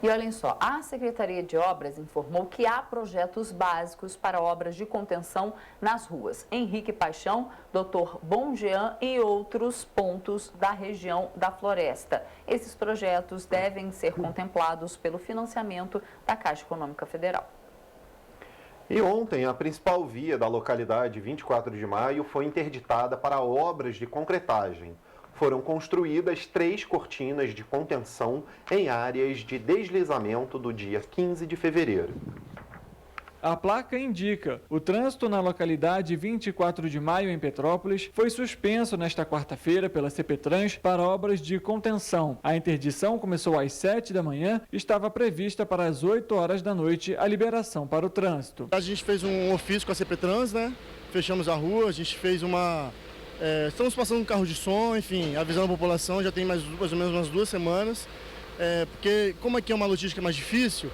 E olhem só, a Secretaria de Obras informou que há projetos básicos para obras de contenção nas ruas Henrique Paixão, Dr. Bonjean e outros pontos da região da Floresta. Esses projetos devem ser contemplados pelo financiamento da Caixa Econômica Federal. E ontem, a principal via da localidade 24 de Maio foi interditada para obras de concretagem. Foram construídas 3 cortinas de contenção em áreas de deslizamento do dia 15 de fevereiro. A placa indica: o trânsito na localidade 24 de Maio, em Petrópolis, foi suspenso nesta quarta-feira pela CPTrans para obras de contenção. A interdição começou às 7 da manhã e estava prevista para as 8 horas da noite a liberação para o trânsito. A gente fez um ofício com a CPTrans, né? Fechamos a rua, a gente fez uma... estamos passando um carro de som, enfim, avisando a população, já tem mais ou menos umas 2 semanas. Porque como aqui é uma logística mais difícil,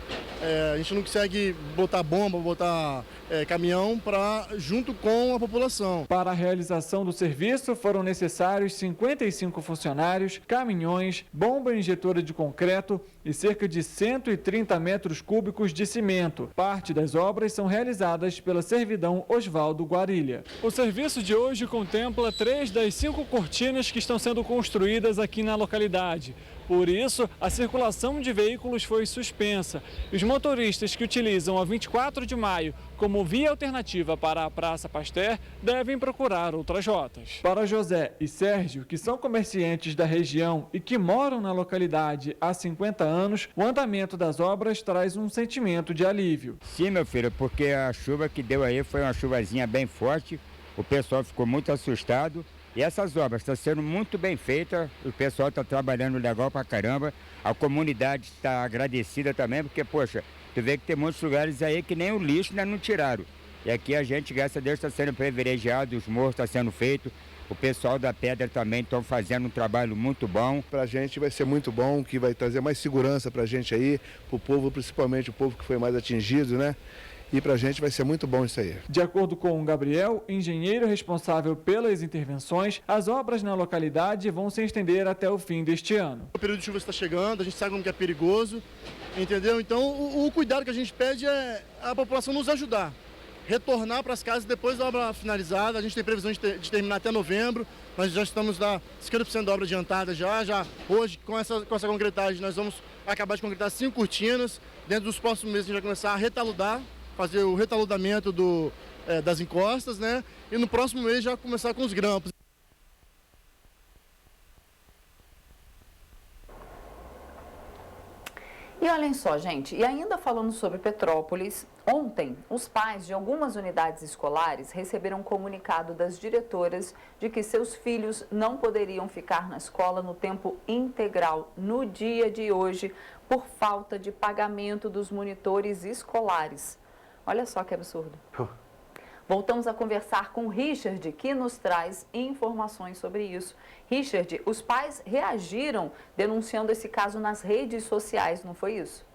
a gente não consegue botar bomba, botar caminhão junto com a população. Para a realização do serviço foram necessários 55 funcionários, caminhões, bomba injetora de concreto e cerca de 130 metros cúbicos de cimento. Parte das obras são realizadas pela Servidão Osvaldo Guarilha. O serviço de hoje contempla 3 das 5 cortinas que estão sendo construídas aqui na localidade. Por isso, a circulação de veículos foi suspensa. Os motoristas que utilizam a 24 de Maio como via alternativa para a Praça Pasteur devem procurar outras rotas. Para José e Sérgio, que são comerciantes da região e que moram na localidade há 50 anos, o andamento das obras traz um sentimento de alívio. Sim, meu filho, porque a chuva que deu aí foi uma chuvazinha bem forte, o pessoal ficou muito assustado. E essas obras estão sendo muito bem feitas, o pessoal está trabalhando legal pra caramba, a comunidade está agradecida também, porque, poxa, tu vê que tem muitos lugares aí que nem o lixo ainda não tiraram. E aqui a gente, graças a Deus, está sendo privilegiado, os morros estão sendo feitos, o pessoal da Pedra também estão fazendo um trabalho muito bom. Para a gente vai ser muito bom, que vai trazer mais segurança para a gente aí, para o povo, principalmente o povo que foi mais atingido, né? E para a gente vai ser muito bom isso aí. De acordo com o Gabriel, engenheiro responsável pelas intervenções, as obras na localidade vão se estender até o fim deste ano. O período de chuva está chegando, a gente sabe como que é perigoso, entendeu? Então o cuidado que a gente pede é a população nos ajudar. Retornar para as casas depois da obra finalizada, a gente tem previsão de terminar até novembro, nós já estamos na 50% da obra adiantada já hoje com essa concretagem nós vamos acabar de concretar 5 cortinas, dentro dos próximos meses a gente vai começar a retaludar, fazer o retaludamento das encostas, né? E no próximo mês já começar com os grampos. E olhem só, gente, e ainda falando sobre Petrópolis, ontem os pais de algumas unidades escolares receberam um comunicado das diretoras de que seus filhos não poderiam ficar na escola no tempo integral no dia de hoje por falta de pagamento dos monitores escolares. Olha só que absurdo. Voltamos a conversar com Richard, que nos traz informações sobre isso. Richard, os pais reagiram denunciando esse caso nas redes sociais, não foi isso?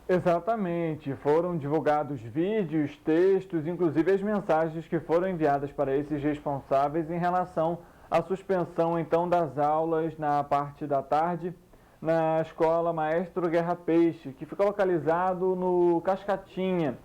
Exatamente. Foram divulgados vídeos, textos, inclusive as mensagens que foram enviadas para esses responsáveis em relação à suspensão, então, das aulas na parte da tarde na escola Maestro Guerra Peixe, que fica localizado no Cascatinha.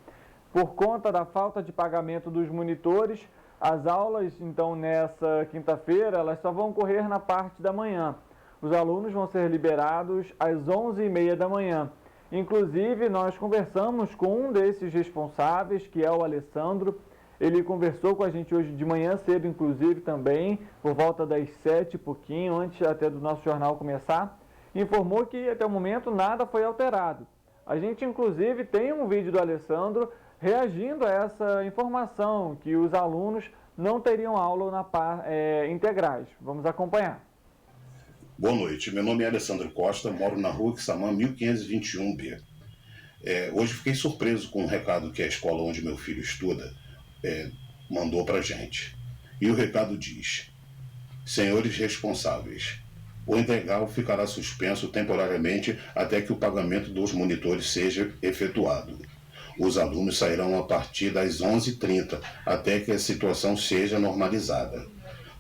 Por conta da falta de pagamento dos monitores, as aulas, então, nessa quinta-feira, elas só vão ocorrer na parte da manhã. Os alunos vão ser liberados às 11h30 da manhã. Inclusive, nós conversamos com um desses responsáveis, que é o Alessandro. Ele conversou com a gente hoje de manhã cedo, inclusive, também, por volta das 7 e pouquinho, antes até do nosso jornal começar. Informou que até o momento nada foi alterado. A gente inclusive tem um vídeo do Alessandro reagindo a essa informação, que os alunos não teriam aula integrais. Vamos acompanhar. Boa noite, meu nome é Alessandro Costa, moro na rua Quissamã 1521B. Hoje fiquei surpreso com o recado que a escola onde meu filho estuda mandou pra gente. E o recado diz: senhores responsáveis, o integral ficará suspenso temporariamente até que o pagamento dos monitores seja efetuado. Os alunos sairão a partir das 11h30 até que a situação seja normalizada.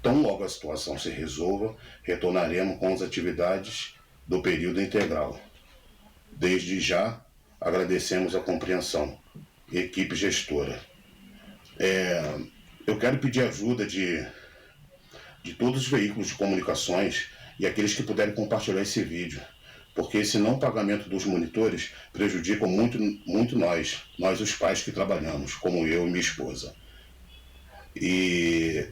Tão logo a situação se resolva, retornaremos com as atividades do período integral. Desde já, agradecemos a compreensão. Equipe gestora. Eu quero pedir ajuda de todos os veículos de comunicações e aqueles que puderem compartilhar esse vídeo, porque esse não pagamento dos monitores prejudica muito nós os pais que trabalhamos, como eu e minha esposa. E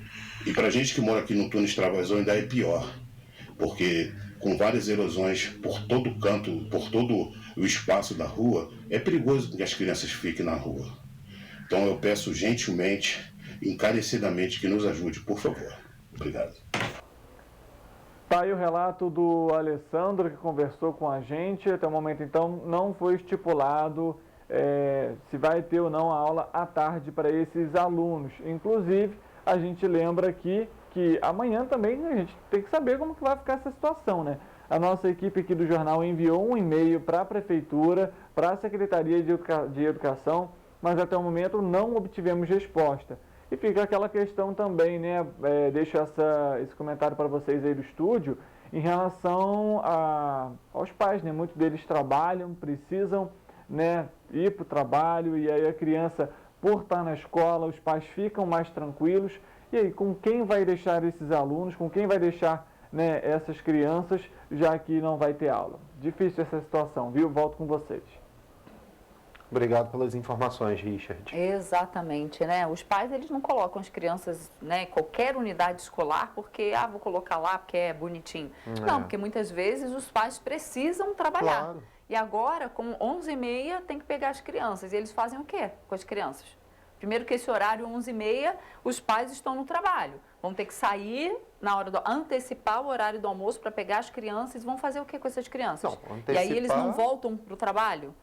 para a gente que mora aqui no túnel Extravasão ainda é pior, porque com várias erosões por todo canto, por todo o espaço da rua, é perigoso que as crianças fiquem na rua. Então eu peço gentilmente, encarecidamente, que nos ajude, por favor. Obrigado. Tá aí o relato do Alessandro, que conversou com a gente. Até o momento, então, não foi estipulado se vai ter ou não a aula à tarde para esses alunos. Inclusive, a gente lembra aqui que amanhã também a gente tem que saber como que vai ficar essa situação, né? A nossa equipe aqui do jornal enviou um e-mail para a Prefeitura, para a Secretaria de Educação, mas até o momento não obtivemos resposta. E fica aquela questão também, né? Deixo esse comentário para vocês aí do estúdio, em relação aos pais, né? Muitos deles trabalham, precisam, né, ir para o trabalho, e aí a criança, por estar na escola, os pais ficam mais tranquilos. E aí, com quem vai deixar esses alunos, com quem vai deixar, né, essas crianças, já que não vai ter aula? Difícil essa situação, viu? Volto com vocês. Obrigado pelas informações, Richard. Exatamente, né? Os pais, eles não colocam as crianças, né, em qualquer unidade escolar porque, vou colocar lá porque é bonitinho. Não, porque muitas vezes os pais precisam trabalhar. Claro. E agora, com 11h30, tem que pegar as crianças. E eles fazem o quê com as crianças? Primeiro que esse horário, 11h30, os pais estão no trabalho. Vão ter que sair na hora antecipar o horário do almoço para pegar as crianças. Vão fazer o quê com essas crianças? Não, antecipar... E aí eles não voltam para o trabalho?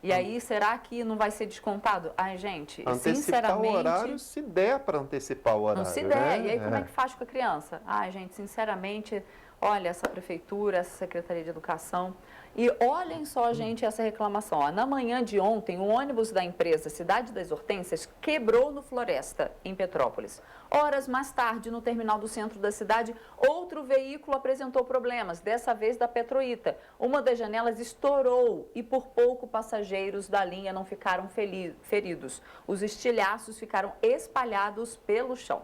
E aí, será que não vai ser descontado? Ai, gente, antecipar sinceramente... o horário, se der para antecipar o horário, não se der. Né? E aí, como é que faz com a criança? Ai, gente, sinceramente, olha, essa prefeitura, essa Secretaria de Educação... E olhem só, gente, essa reclamação. Ó, na manhã de ontem, o ônibus da empresa Cidade das Hortênsias quebrou no Floresta, em Petrópolis. Horas mais tarde, no terminal do centro da cidade, outro veículo apresentou problemas, dessa vez da Petroita. Uma das janelas estourou e por pouco passageiros da linha não ficaram feridos. Os estilhaços ficaram espalhados pelo chão.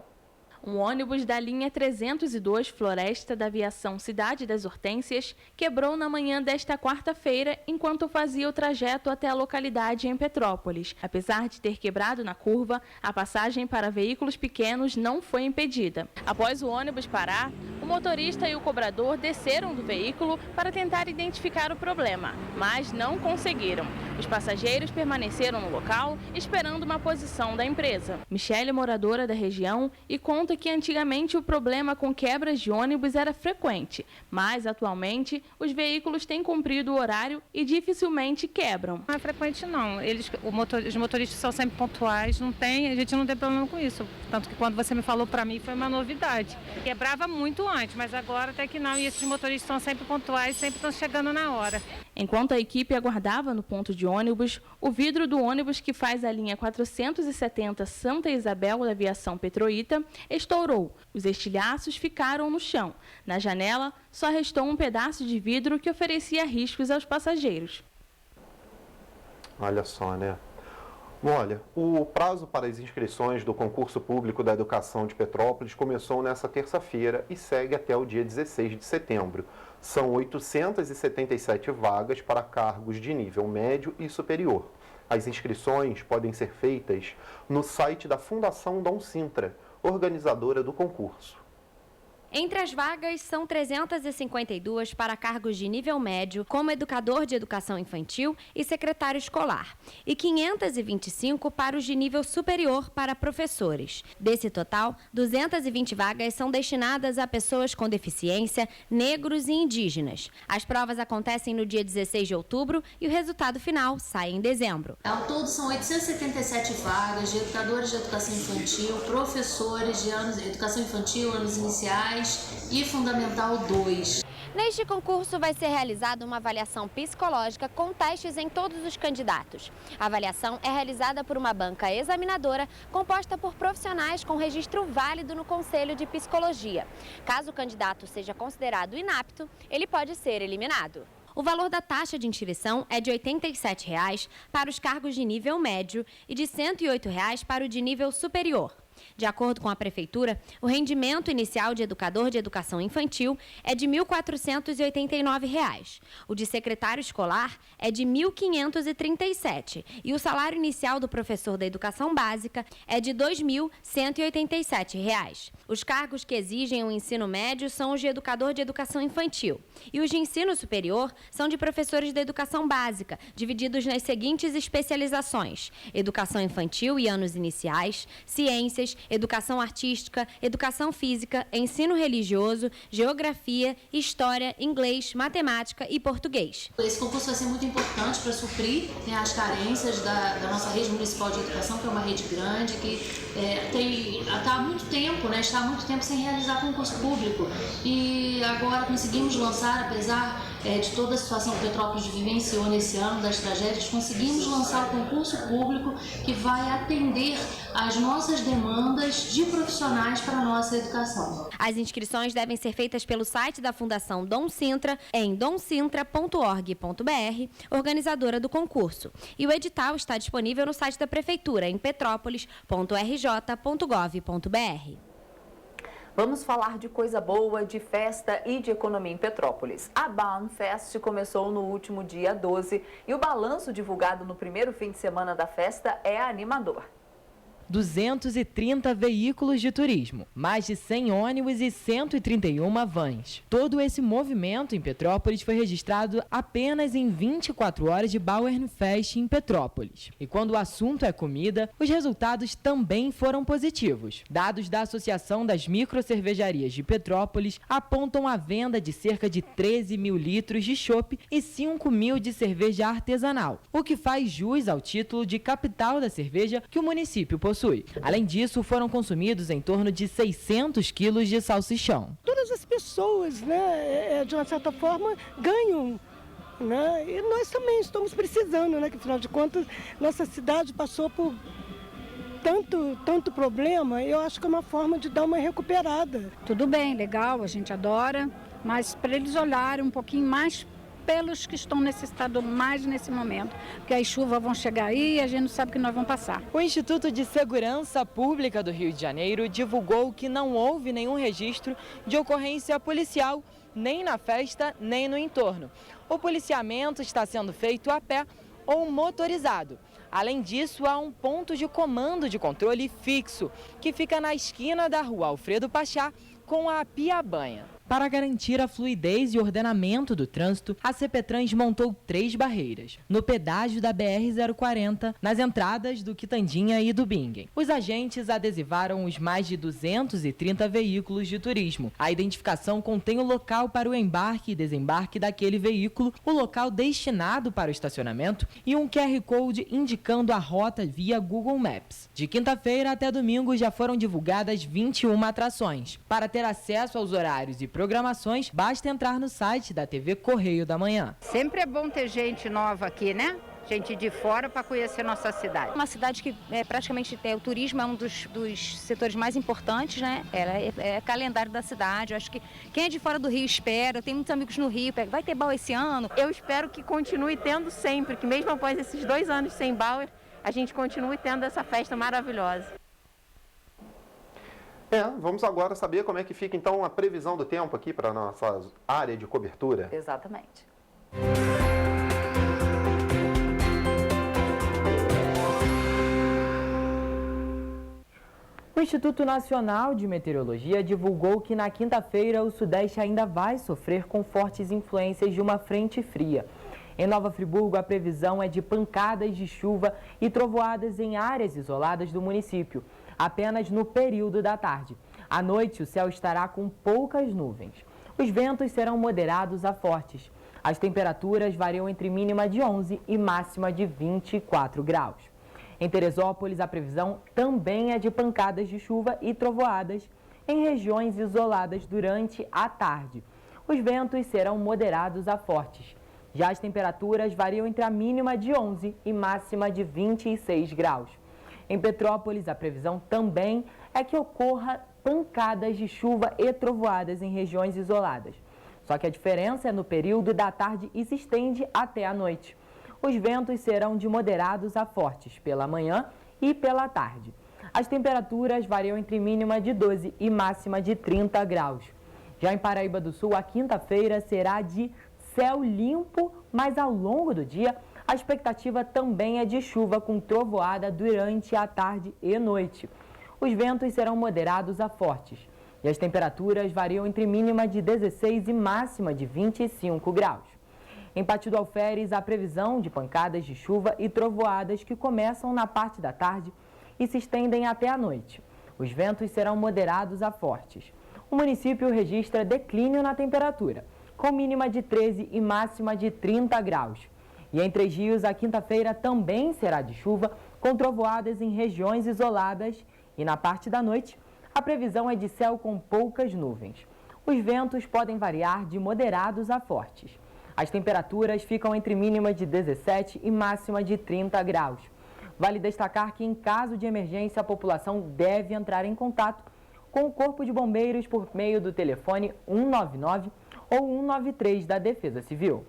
Um ônibus da linha 302 Floresta da Aviação Cidade das Hortênsias quebrou na manhã desta quarta-feira enquanto fazia o trajeto até a localidade em Petrópolis. Apesar de ter quebrado na curva, a passagem para veículos pequenos não foi impedida. Após o ônibus parar, o motorista e o cobrador desceram do veículo para tentar identificar o problema, mas não conseguiram. Os passageiros permaneceram no local, esperando uma posição da empresa. Michele é moradora da região e conta que antigamente o problema com quebras de ônibus era frequente, mas atualmente os veículos têm cumprido o horário e dificilmente quebram. Não é frequente não, os motoristas são sempre pontuais, a gente não tem problema com isso. Tanto que quando você me falou para mim foi uma novidade. Quebrava muito antes, mas agora até que não, e esses motoristas são sempre pontuais, sempre estão chegando na hora. Enquanto a equipe aguardava no ponto de ônibus, o vidro do ônibus que faz a linha 470 Santa Isabel da Aviação Petroita estourou. Os estilhaços ficaram no chão. Na janela, só restou um pedaço de vidro que oferecia riscos aos passageiros. Olha só, né? Olha, o prazo para as inscrições do concurso público da educação de Petrópolis começou nesta terça-feira e segue até o dia 16 de setembro. São 877 vagas para cargos de nível médio e superior. As inscrições podem ser feitas no site da Fundação Dom Sintra, organizadora do concurso. Entre as vagas, são 352 para cargos de nível médio, como educador de educação infantil e secretário escolar, e 525 para os de nível superior para professores. Desse total, 220 vagas são destinadas a pessoas com deficiência, negros e indígenas. As provas acontecem no dia 16 de outubro e o resultado final sai em dezembro. Ao todo, são 877 vagas de educadores de educação infantil, professores de educação infantil, anos iniciais, e Fundamental 2. Neste concurso vai ser realizada uma avaliação psicológica com testes em todos os candidatos. A avaliação é realizada por uma banca examinadora composta por profissionais com registro válido no Conselho de Psicologia. Caso o candidato seja considerado inapto, ele pode ser eliminado. O valor da taxa de inscrição é de R$ 87,00 para os cargos de nível médio e de R$ 108,00 para o de nível superior. De acordo com a Prefeitura, o rendimento inicial de educador de educação infantil é de R$ 1.489. O de secretário escolar é de R$ 1.537 e o salário inicial do professor da educação básica é de R$ 2.187. Os cargos que exigem o ensino médio são os de educador de educação infantil e os de ensino superior são de professores da educação básica, divididos nas seguintes especializações: educação infantil e anos iniciais, ciências, educação artística, educação física, ensino religioso, geografia, história, inglês, matemática e português. Esse concurso vai ser muito importante para suprir, né, as carências da nossa rede municipal de educação, que é uma rede grande, que está há muito tempo, né, está há muito tempo sem realizar concurso público. E agora conseguimos lançar, apesar de toda a situação que Petrópolis vivenciou nesse ano, das tragédias, conseguimos lançar o concurso público que vai atender às nossas demandas de profissionais para a nossa educação. As inscrições devem ser feitas pelo site da Fundação Dom Sintra, em domsintra.org.br, organizadora do concurso. E o edital está disponível no site da Prefeitura, em petrópolis.rj.gov.br. Vamos falar de coisa boa, de festa e de economia em Petrópolis. A Bahnfest começou no último dia 12 e o balanço divulgado no primeiro fim de semana da festa é animador. 230 veículos de turismo, mais de 100 ônibus e 131 vans. Todo esse movimento em Petrópolis foi registrado apenas em 24 horas de Bauernfest em Petrópolis. E quando o assunto é comida, os resultados também foram positivos. Dados da Associação das Microcervejarias de Petrópolis apontam a venda de cerca de 13 mil litros de chopp e 5 mil de cerveja artesanal, o que faz jus ao título de capital da cerveja que o município possui. Além disso, foram consumidos em torno de 600 quilos de salsichão. Todas as pessoas, né, de uma certa forma, ganham, né, e nós também estamos precisando, né, que afinal de contas, nossa cidade passou por tanto problema. Eu acho que é uma forma de dar uma recuperada. Tudo bem, legal, a gente adora, mas para eles olharem um pouquinho mais pelos que estão necessitados mais nesse momento, porque as chuvas vão chegar aí e a gente não sabe o que nós vamos passar. O Instituto de Segurança Pública do Rio de Janeiro divulgou que não houve nenhum registro de ocorrência policial, nem na festa, nem no entorno. O policiamento está sendo feito a pé ou motorizado. Além disso, há um ponto de comando de controle fixo, que fica na esquina da rua Alfredo Pachá com a Piabanha. Para garantir a fluidez e ordenamento do trânsito, a CPTrans montou 3 barreiras, no pedágio da BR-040, nas entradas do Quitandinha e do Bingen. Os agentes adesivaram os mais de 230 veículos de turismo. A identificação contém o local para o embarque e desembarque daquele veículo, o local destinado para o estacionamento e um QR Code indicando a rota via Google Maps. De quinta-feira até domingo já foram divulgadas 21 atrações. Para ter acesso aos horários e programações, basta entrar no site da TV Correio da Manhã. Sempre é bom ter gente nova aqui, né? Gente de fora para conhecer nossa cidade. Uma cidade que praticamente o turismo é um dos setores mais importantes, né? É calendário da cidade. Eu acho que quem é de fora do Rio espera. Eu tenho muitos amigos no Rio. Vai ter Bauer esse ano? Eu espero que continue tendo sempre, que mesmo após esses 2 anos sem Bauer, a gente continue tendo essa festa maravilhosa. Vamos agora saber como é que fica então a previsão do tempo aqui para a nossa área de cobertura. Exatamente. O Instituto Nacional de Meteorologia divulgou que na quinta-feira o Sudeste ainda vai sofrer com fortes influências de uma frente fria. Em Nova Friburgo, a previsão é de pancadas de chuva e trovoadas em áreas isoladas do município, apenas no período da tarde. À noite, o céu estará com poucas nuvens. Os ventos serão moderados a fortes. As temperaturas variam entre mínima de 11 e máxima de 24 graus. Em Teresópolis, a previsão também é de pancadas de chuva e trovoadas em regiões isoladas durante a tarde. Os ventos serão moderados a fortes. Já as temperaturas variam entre a mínima de 11 e máxima de 26 graus. Em Petrópolis, a previsão também é que ocorra pancadas de chuva e trovoadas em regiões isoladas. Só que a diferença é no período da tarde e se estende até a noite. Os ventos serão de moderados a fortes pela manhã e pela tarde. As temperaturas variam entre mínima de 12 e máxima de 30 graus. Já em Paraíba do Sul, a quinta-feira será de céu limpo, mas ao longo do dia a expectativa também é de chuva com trovoada durante a tarde e noite. Os ventos serão moderados a fortes e as temperaturas variam entre mínima de 16 e máxima de 25 graus. Em Pati do Alferes, há previsão de pancadas de chuva e trovoadas que começam na parte da tarde e se estendem até a noite. Os ventos serão moderados a fortes. O município registra declínio na temperatura, com mínima de 13 e máxima de 30 graus. E em Três Rios, a quinta-feira também será de chuva, com trovoadas em regiões isoladas. E na parte da noite, a previsão é de céu com poucas nuvens. Os ventos podem variar de moderados a fortes. As temperaturas ficam entre mínima de 17 e máxima de 30 graus. Vale destacar que, em caso de emergência, a população deve entrar em contato com o Corpo de Bombeiros por meio do telefone 199 ou 193 da Defesa Civil.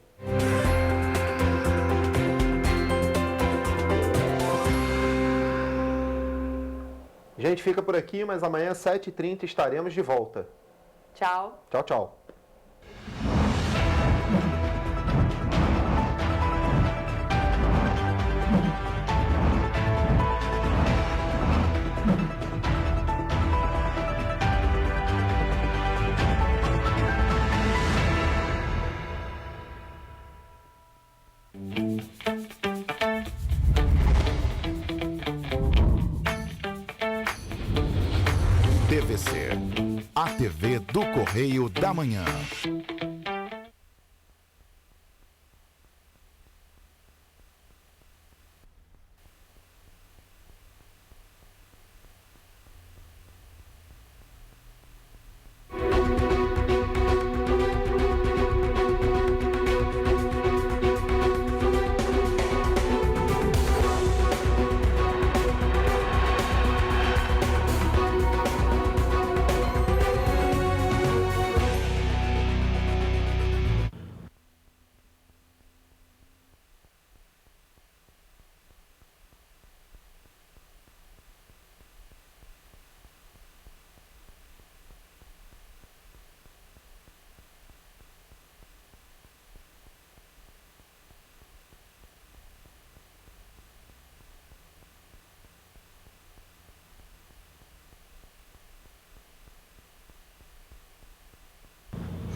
A gente fica por aqui, mas amanhã às 7h30 estaremos de volta. Tchau. Tchau, tchau. TVC, a TV do Correio da Manhã.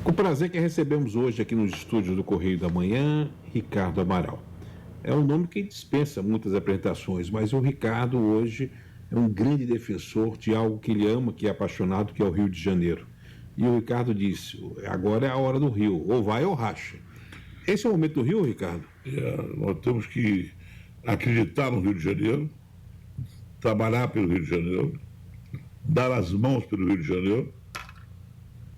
Com prazer que recebemos hoje aqui nos estúdios do Correio da Manhã, Ricardo Amaral. É um nome que dispensa muitas apresentações, mas o Ricardo hoje é um grande defensor de algo que ele ama, que é apaixonado, que é o Rio de Janeiro. E o Ricardo disse, agora é a hora do Rio, ou vai ou racha. Esse é o momento do Rio, Ricardo? Nós temos que acreditar no Rio de Janeiro, trabalhar pelo Rio de Janeiro, dar as mãos pelo Rio de Janeiro,